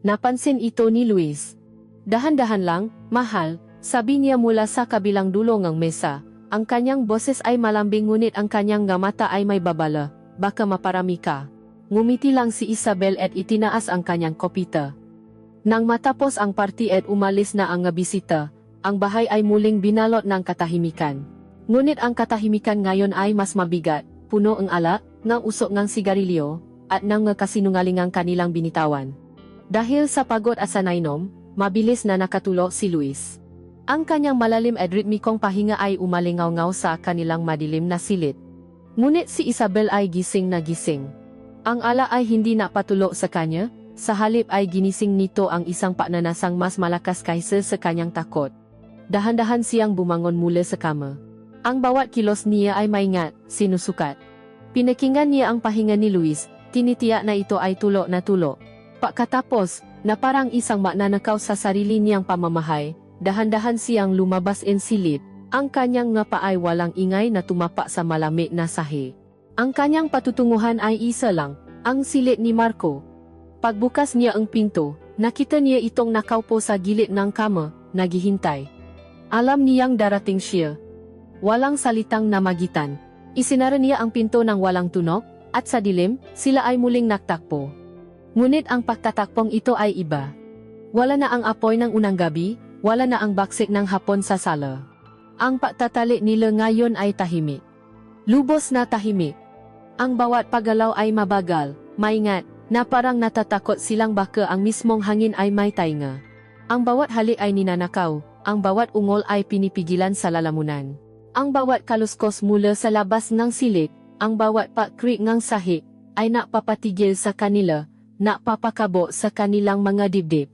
Napansin ito ni Luis. Dahan-dahan lang, mahal, sabi niya mula sa kabilang dulo ng mesa. Ang kanyang boses ay malambing ngunit ang kanyang mata ay may babala, baka maparami ka. Ngumiti lang si Isabel at itinaas ang kanyang kopita. Nang matapos ang party at umalis na ang bisita, ang bahay ay muling binalot ng katahimikan. Ngunit ang katahimikan ngayon ay mas mabigat, puno ng alak, ng usok ng sigarilyo, at ng kasinungalingang kanilang binitawan. Dahil sa pagod at sa nainom, mabilis na nakatulog si Luis. Ang kanyang malalim at ritmikong pahinga ay umalingaw-ngaw sa kanilang madilim na silid. Ngunit si Isabel ay gising na gising. Ang ala ay hindi napatulog sa kanya, sa halip ay ginising nito ang isang pagnanasang mas malakas kaysa sa kanyang takot. Dahan-dahan siyang bumangon mula sa kama. Ang bawat kilos niya ay maingat, sinusukat. Pinakinggan niya ang pahinga ni Luis, tinitiyak na ito ay tulo na tulo. Pagkatapos, na parang isang magnanakaw sa sarili niyang pamamahay, dahan-dahan siyang lumabas en silid, ang kanyang ngapa ay walang ingay na tumapa sa malamig na sahi. Ang kanyang patutunguhan ay isa lang, ang silid ni Marco. Pagbukas niya ang pinto, nakita niya itong nakaupo sa gilid ng kama, naghihintay. Alam niyang darating siya. Walang salitang namagitan. Isinara niya ang pinto ng walang tunog, at sa dilim, sila ay muling nagtakpo. Ngunit ang pagtatakpong ito ay iba. Wala na ang apoy ng unang gabi, wala na ang baksik ng hapon sa sala. Ang pagtatali nila ngayon ay tahimik. Lubos na tahimik. Ang bawat paggalaw ay mabagal, maingat, na parang natatakot silang baka ang mismong hangin ay may tainga. Ang bawat halik ay ninanakaw, ang bawat ungol ay pinipigilan sa lalamunan. Ang bawat kaluskos mula sa labas ng silid, ang bawat pakrik ng sahig, ay napapatigil sa kanila, napapakabo sa kanilang mga dibdib.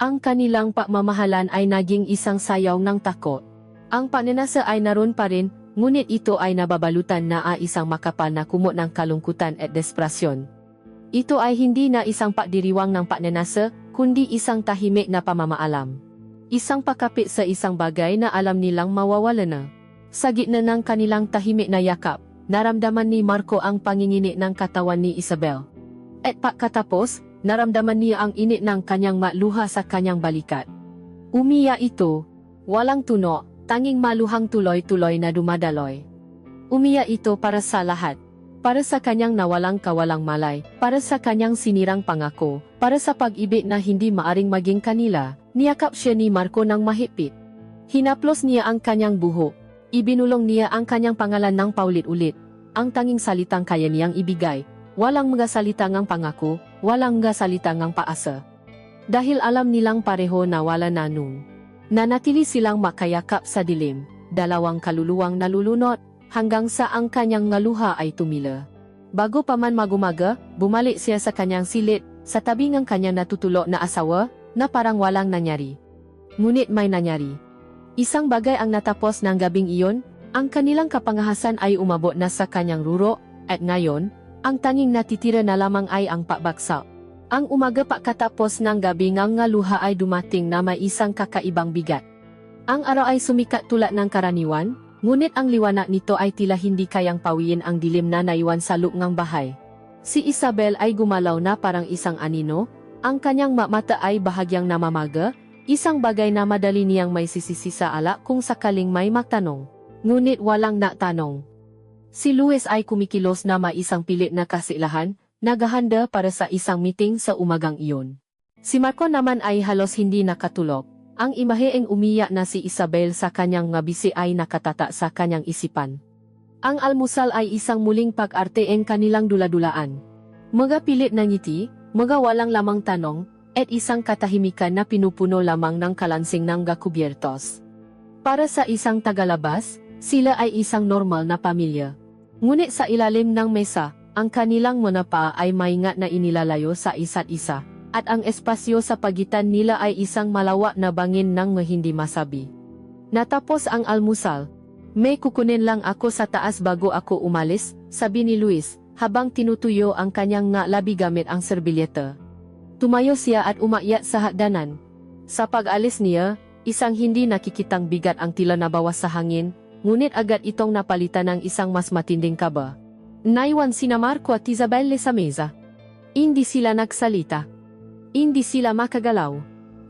Ang kanilang pagmamahalan ay naging isang sayaw ng takot. Ang pagnanasa ay naroon pa rin, ngunit ito ay nababalutan na isang makapal na kumot ng kalungkutan at desperasyon. Ito ay hindi na isang pagdiriwang ng pagnanasa, kundi isang tahimik na pamamaalam. Isang pakapit sa isang bagay na alam nilang mawawala na. Sa gitna ng kanilang tahimik na yakap, naramdaman ni Marco ang panginginig ng katawan ni Isabel. At pagkatapos, naramdaman niya ang init ng kanyang matluha sa kanyang balikat. Umiyak ito, walang tuno, tanging maluhang tuloy-tuloy na dumadaloy. Umiyak ito para sa lahat. Para sa kanyang nawalang kawalang malay, para sa kanyang sinirang pangako, para sa pag-ibig na hindi maaring maging kanila, niyakap siya ni Marco ng mahigpit. Hinaplos niya ang kanyang buhok. Ibinulong niya ang kanyang pangalan ng paulit-ulit. Ang tanging salitang kaya niyang ibigay, walang mga salita ngang pangako, walang mga salita ngang paasa. Dahil alam nilang pareho na wala na nung. Nanatili silang makayakap sa dilim, dalawang kaluluwang nalulunot, hanggang sa ang kanyang ngaluha ay tumila. Bago pa man magumaga, bumalik siya sa kanyang silid, sa tabi ng kanyang natutulog na asawa, na parang walang nangyari. Ngunit may nangyari. Isang bagay ang natapos ng gabing iyon, ang kanilang kapangahasan ay umabot na sa kanyang ruro, at ngayon, ang tanging natitira na lamang ay ang pagbagsak. Ang umaga pagkatapos ng gabi ng ngaluha ay dumating na may isang kakaibang bigat. Ang araw ay sumikat tulad ng karaniwan, ngunit ang liwanag nito ay tila hindi kayang pawiin ang dilim na naiwan sa loob ng bahay. Si Isabel ay gumalaw na parang isang anino, ang kanyang mata ay bahagyang namamaga, isang bagay na madali niyang may sisisi sa ala kung sakaling may magtanong. Ngunit walang natanong. Si Luis ay kumikilos na may isang pilit na kasilahan, naghahanda para sa isang meeting sa umagang iyon. Si Marco naman ay halos hindi nakatulog. Ang imaheeng umiyak na si Isabel sa kanyang ngabisi ay nakatata sa kanyang isipan. Ang almusal ay isang muling pag-arteeng kanilang dula-dulaan. Mga pilit na ngiti, mga walang lamang tanong, at isang katahimikan na pinupuno lamang ng kalansing ng gakubiertos. Para sa isang tagalabas, sila ay isang normal na pamilya. Ngunit sa ilalim ng mesa, ang kanilang mga paa ay maingat na inilalayo sa isa't isa. At ang espasyo sa pagitan nila ay isang malawak na bangin ng hindi masabi. Natapos ang almusal, may kukunin lang ako sa taas bago ako umalis, sabi ni Luis, habang tinutuyo ang kanyang labi gamit ang serbilyeta. Tumayo siya at umakyat sa hagdanan. Sa pag-alis niya, isang hindi nakikitang bigat ang tila nabawas sa hangin, ngunit agad itong napalitan ng isang mas matinding kaba. Naiwan sina Marco at Isabel sa mesa. Hindi sila nagsalita. Hindi sila makagalaw.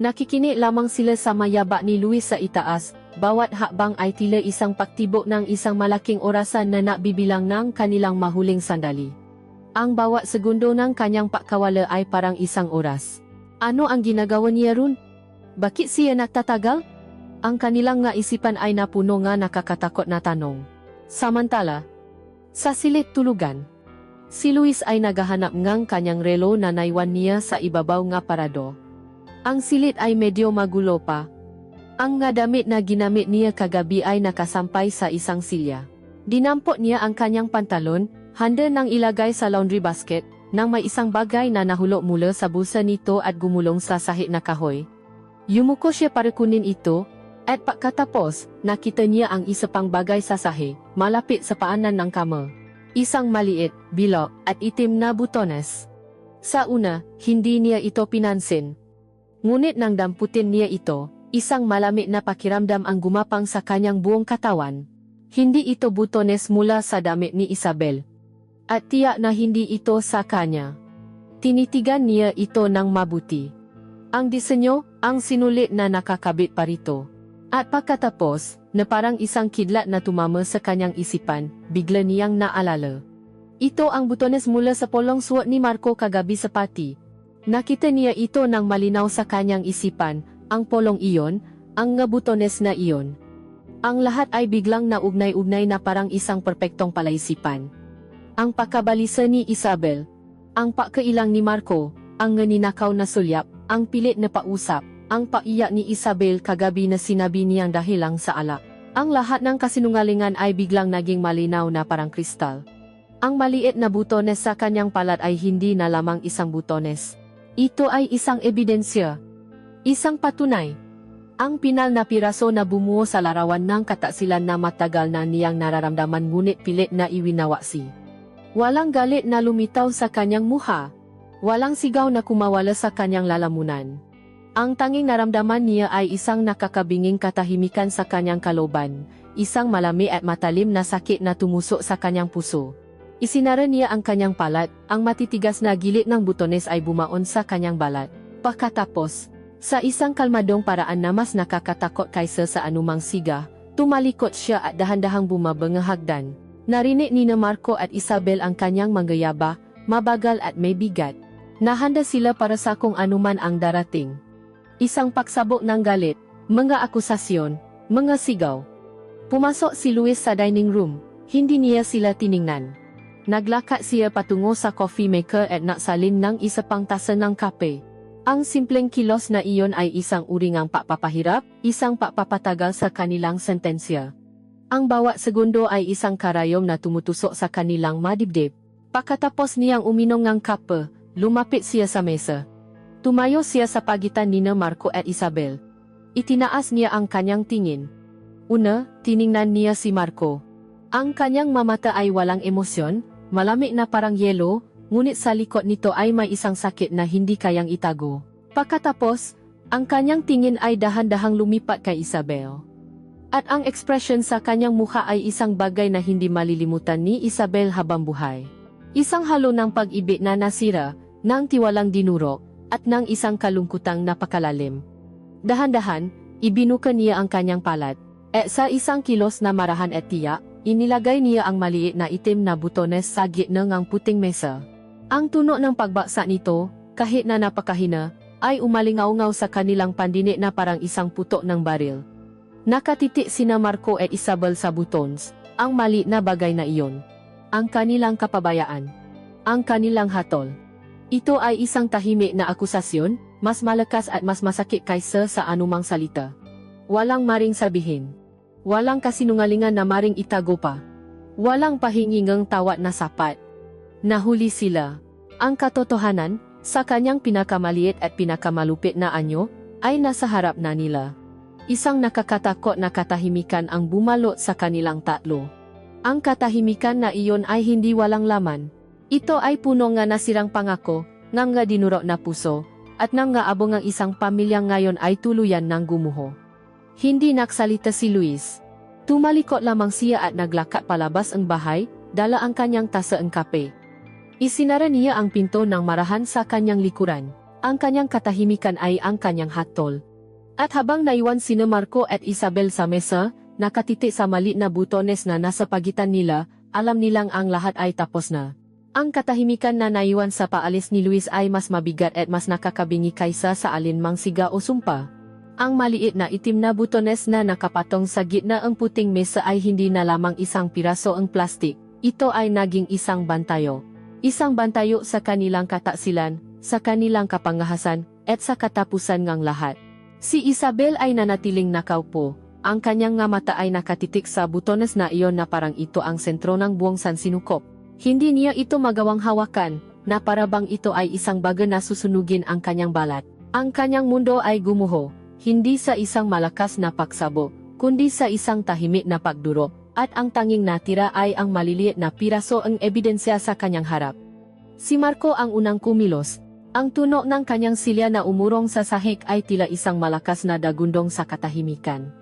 Nakikinig lamang sila sa mayaba ni Luis sa itaas, bawat hakbang ay tila isang pagtibok ng isang malaking orasan na nabibilang ng kanilang mahuling sandali. Ang bawat segundo ng kanyang pakawala ay parang isang oras. Ano ang ginagawa niya ron? Bakit siya nagtatagal? Ang kanilang isipan ay napuno ng nakakatakot na tanong. Samantala, sa silid tulugan, si Luis ay naghahanap ng kanyang relo na naiwan niya sa ibabaw ng parado. Ang silid ay medyo magulo pa. Ang damit na ginamit niya kagabi ay nakasampay sa isang silya. Dinampot niya ang kanyang pantalon, handa nang ilagay sa laundry basket, nang may isang bagay na nahulog mula sa bulsa nito at gumulong sa sahig na kahoy. Yumuko siya para kunin ito, at pagkatapos, nakita niya ang isa pang bagay sa sahig, malapit sa paanan ng kama. Isang maliit, bilog, at itim na butones. Sa una, hindi niya ito pinansin. Ngunit nang damputin niya ito, isang malamig na pakiramdam ang gumapang sa kanyang buong katawan. Hindi ito butones mula sa damit ni Isabel. At tiyak na hindi ito sa kanya. Tinitigan niya ito ng mabuti. Ang disenyo, ang sinulit na nakakabit pa rito. At pagkatapos, na parang isang kidlat na tumama sa kanyang isipan, bigla niyang naalala. Ito ang butones mula sa polong suot ni Marco kagabi sa pati. Nakita niya ito ng malinaw sa kanyang isipan, ang polong iyon, ang butones na iyon. Ang lahat ay biglang naugnay-ugnay na parang isang perpektong palaisipan. Ang pagkabalisa ni Isabel, ang pagkailang ni Marco, ang ninakaw na sulyap, ang pilit na pausap, ang paiyak ni Isabel kagabi na sinabi niyang dahil lang sa alak. Ang lahat ng kasinungalingan ay biglang naging malinaw na parang kristal. Ang maliit na butones sa kanyang palat ay hindi na lamang isang butones. Ito ay isang ebidensya. Isang patunay. Ang pinal na piraso na bumuo sa larawan ng katasilan na matagal na niyang nararamdaman ngunit pilit na iwinawasi. Walang galit na lumitaw sa kanyang muha. Walang sigaw na kumawala sa kanyang lalamunan. Ang tanging naramdaman niya ay isang nakakabinging katahimikan sa kanyang kalooban, isang malami at matalim na sakit na tumusok sa kanyang puso. Isinara niya ang kanyang palat, ang matitigas na gilid ng butones ay bumaon sa kanyang balat. Pagkatapos, sa isang kalmadong paraan na mas nakakatakot kaysa sa anumang siga, tumalikot siya at dahan-dahang bumabang hagdan. Narinig ni Marco at Isabel ang kanyang manggayaba, mabagal at may bigat. Nahanda sila para sa kung anuman ang darating. Isang pagsabog ng galit, mga akusasyon, mga sigaw. Pumasok si Luis sa dining room, hindi niya sila tiningnan. Naglakad siya patungo sa coffee maker at naksalin ng isa pang tasa ng kape. Ang simpleng kilos na iyon ay isang uringang pagpapahirap, isang pagpapatagal sa kanilang sentensya. Ang bawat segundo ay isang karayom na tumutusok sa kanilang madibdib. Pagkatapos niyang uminom ng kape, lumapit siya sa mesa. Tumayo siya sa pagitan ni Marco at Isabel. Itinaas niya ang kanyang tingin. Una, tiningnan niya si Marco. Ang kanyang mamata ay walang emosyon, malamig na parang yelo, ngunit sa likod nito ay may isang sakit na hindi kayang itago. Pagkatapos, ang kanyang tingin ay dahan-dahang lumipat kay Isabel. At ang ekspresyon sa kanyang mukha ay isang bagay na hindi malilimutan ni Isabel habang buhay. Isang halo ng pag-ibig na nasira, ng tiwalang dinurok, at ng isang kalungkutang napakalalim. Dahan-dahan, ibinuka niya ang kanyang palat, at sa isang kilos na marahan at tiyak, inilagay niya ang maliit na itim na butones sa gitna ng puting mesa. Ang tuno ng pagbaksa nito, kahit na napakahina, ay umalingaw-ngaw sa kanilang pandinig na parang isang putok ng baril. Nakatitik sina Marco at Isabel sa buttons, ang mali na bagay na iyon. Ang kanilang kapabayaan. Ang kanilang hatol. Ito ay isang tahimik na akusasyon, mas malakas at mas masakit kaysa sa anumang salita. Walang maring sabihin. Walang kasinungalingan na maring itago pa. Walang pahingingang tawad na sapat. Nahuli sila. Ang katotohanan, sa kanyang pinakamaliit at pinakamalupit na anyo, ay nasa harap na nila. Isang nakakatakot na katahimikan ang bumalot sa kanilang tatlo. Ang katahimikan na iyon ay hindi walang laman. Ito ay puno nga nasirang pangako, nga dinurok na puso, at nga abong ang isang pamilyang ngayon ay tuluyan ng gumuho. Hindi nagsalita si Luis. Tumalikot lamang siya at naglakad palabas ang bahay, dala ang kanyang tasa ng kape. Isinara niya ang pinto ng marahan sa kanyang likuran. Ang kanyang katahimikan ay ang kanyang hatol. At habang naiwan sina Marco at Isabel sa mesa, nakatitik sa maliit na butones na nasa pagitan nila, alam nilang ang lahat ay tapos na. Ang katahimikan na naiwan sa paalis ni Luis ay mas mabigat at mas nakakabingi kaysa sa alinmang siga o sumpa. Ang maliit na itim na butones na nakapatong sa gitna ang puting mesa ay hindi na lamang isang piraso ang plastik. Ito ay naging isang bantayo. Isang bantayo sa kanilang kataksilan, sa kanilang kapangahasan, at sa katapusan ngang lahat. Si Isabel ay nanatiling nakaupo. Ang kanyang nga mata ay nakatitik sa butones na iyon na parang ito ang sentro ng buong sansinukop. Hindi niya ito magawang hawakan, na parabang ito ay isang baga na susunugin ang kanyang balat. Ang kanyang mundo ay gumuho, hindi sa isang malakas na pagsabo, kundi sa isang tahimik na pagduro, at ang tanging natira ay ang maliliit na piraso ang ebidensya sa kanyang harap. Si Marco ang unang kumilos. Ang tunog ng kanyang silya na umurong sa sahig ay tila isang malakas na dagundong sa katahimikan.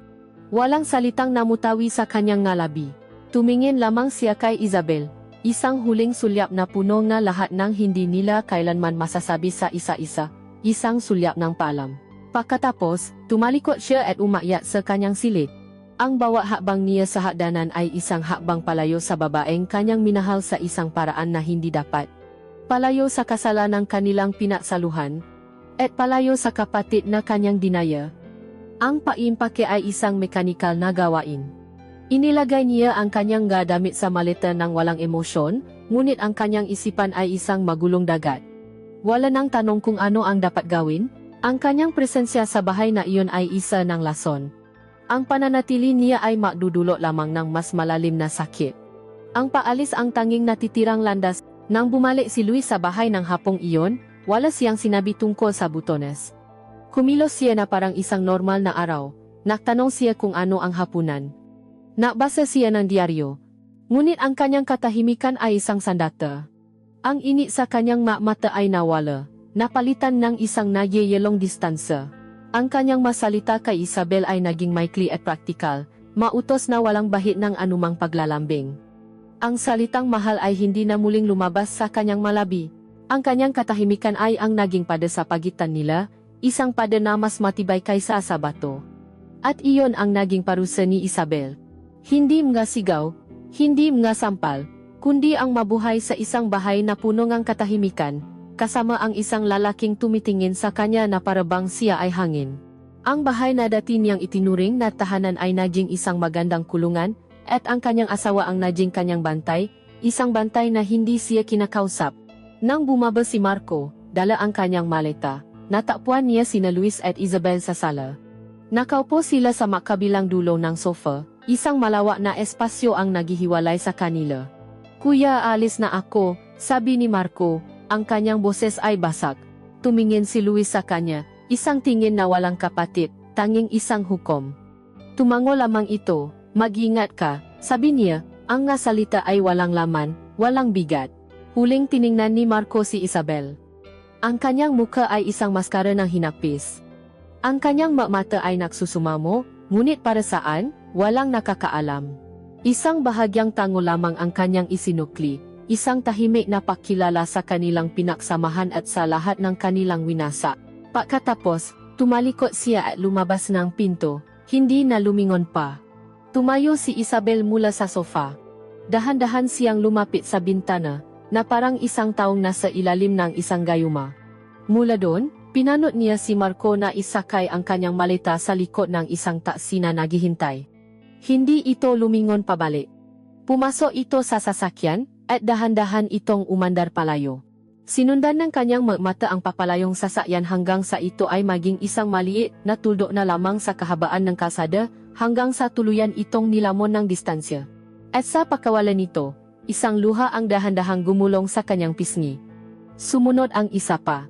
Walang salitang namutawi sa kanyang ngalabi. Tumingin lamang siya kay Isabel. Isang huling sulyap na puno nga lahat ng hindi nila kailanman masasabi sa isa-isa, isang sulyap ng paalam. Pagkatapos, tumalikot siya at umakyat sa kanyang silid. Ang bawat hakbang niya sa hagdanan ay isang hakbang palayo sa babaeng kanyang minahal sa isang paraan na hindi dapat. Palayo sa kasalanang kanilang pinaksaluhan, at palayo sa kapatid na kanyang dinaya. Ang paimpake ay isang mekanikal na gawain. Inilagay niya ang kanyang gamit sa maleta ng walang emosyon, ngunit ang kanyang isipan ay isang magulong dagat. Wala nang tanong kung ano ang dapat gawin, ang kanyang presensya sa bahay na iyon ay isa ng lason. Ang pananatili niya ay magdudulot lamang ng mas malalim na sakit. Ang paalis ang tanging natitirang landas. Nang bumalik si Luis sa bahay ng hapong iyon, wala siyang sinabi tungkol sa butones. Kumilos siya na parang isang normal na araw. Nagtanong siya kung ano ang hapunan. Nakbasa siya ng diaryo. Ngunit ang kanyang katahimikan ay isang sandata. Ang init sa kanyang mata ay nawala, napalitan ng isang nagyayelong distansya. Ang kanyang masalita kay Isabel ay naging maikli at praktikal, mautos na walang bahid ng anumang paglalambing. Ang salitang mahal ay hindi na muling lumabas sa kanyang malabi. Ang kanyang katahimikan ay ang naging pada sa pagitan nila, isang pada na mas matibay kaysa sa bato. At iyon ang naging parusa ni Isabel. Hindi mga sigaw, hindi mga sampal, kundi ang mabuhay sa isang bahay na puno ng katahimikan, kasama ang isang lalaking tumitingin sa kanya na parabang siya ay hangin. Ang bahay na dati niyang itinuring na tahanan ay naging isang magandang kulungan, at ang kanyang asawa ang naging kanyang bantay, isang bantay na hindi siya kinakausap. Nang bumaba si Marco, dala ang kanyang maleta, natagpuan niya sina Luis at Isabel sa sala. Nakaupo sila sa makabilang dulo ng sofa. Isang malawak na espasyo ang naghihiwalay sa kanila. Kuya, alis na ako, sabi ni Marco, ang kanyang boses ay basak. Tumingin si Luis sa kanya, isang tingin na walang kapatid, tanging isang hukom. Tumango lamang ito, mag-ingat ka, sabi niya, ang nga salita ay walang laman, walang bigat. Huling tiningnan ni Marco si Isabel. Ang kanyang mukha ay isang maskara ng hinapis. Ang kanyang mata ay nagsusumamo, ngunit para saan? Walang nakakaalam. Isang bahagyang tango lamang ang kanyang isinukli, isang tahimik na pakilala sa kanilang pinaksamahan at sa lahat ng kanilang winasa. Pagkatapos, tumalikot siya at lumabas ng pinto, hindi na lumingon pa. Tumayo si Isabel mula sa sofa. Dahan-dahan siyang lumapit sa bintana, na parang isang taong nasa ilalim ng isang gayuma. Mula doon, pinanot niya si Marco na isakay ang kanyang maleta sa likod ng isang taksi na naghihintay. Hindi ito lumingon pabalik. Pumasok ito sa sasakyan, at dahan-dahan itong umandar palayo. Sinundan ng kanyang mata ang papalayong sasakyan hanggang sa ito ay maging isang maliit na tuldok na lamang sa kahabaan ng kalsada, hanggang sa tuluyan itong nilamon ng distansya. At sa pagkawalan nito, isang luha ang dahan-dahang gumulong sa kanyang pisngi. Sumunod ang isa pa.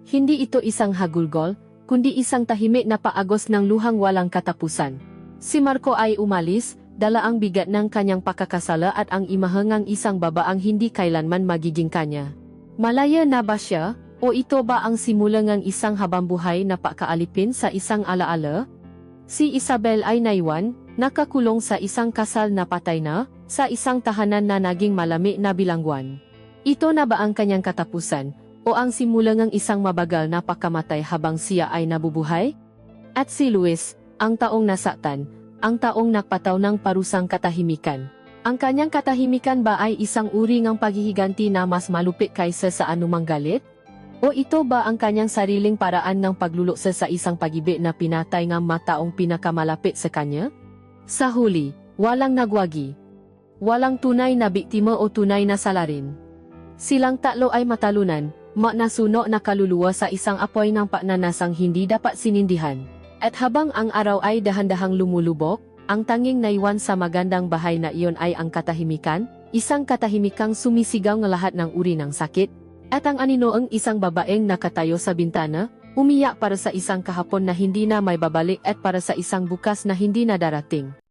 Hindi ito isang hagulgol, kundi isang tahimik na paagos ng luhang walang katapusan. Si Marco ay umalis, dala ang bigat ng kanyang pakakasala at ang imahangang isang babaang hindi kailanman magiging kanya. Malaya na ba siya, o ito ba ang simula ng isang habambuhay na pakaalipin sa isang alaala? Si Isabel ay naiwan, nakakulong sa isang kasal na patay na, sa isang tahanan na naging malami na bilangguan. Ito na ba ang kanyang katapusan, o ang simula ng isang mabagal na pagkamatay habang siya ay nabubuhay? At si Luis, ang taong nasaktan, ang taong nagpataw ng parusang katahimikan. Ang kanyang katahimikan ba ay isang uri ng paghihiganti na mas malupit kaysa sa anumang galit? O ito ba ang kanyang sariling paraan ng pagluluksa sa isang pag-ibig na pinatay ng mataong pinakamalapit sa kanya? Sa huli, walang nagwagi. Walang tunay na biktima o tunay na salarin. Silang tatlo ay matalunan, nasuno na kaluluwa sa isang apoy ng pagnanasang hindi dapat sinindihan. At habang ang araw ay dahan-dahang lumulubok, ang tanging naiwan sa magandang bahay na iyon ay ang katahimikan, isang katahimikang sumisigaw ng lahat ng uri ng sakit, at ang aninoong isang babaeng nakatayo sa bintana, umiyak para sa isang kahapon na hindi na may babalik at para sa isang bukas na hindi na darating.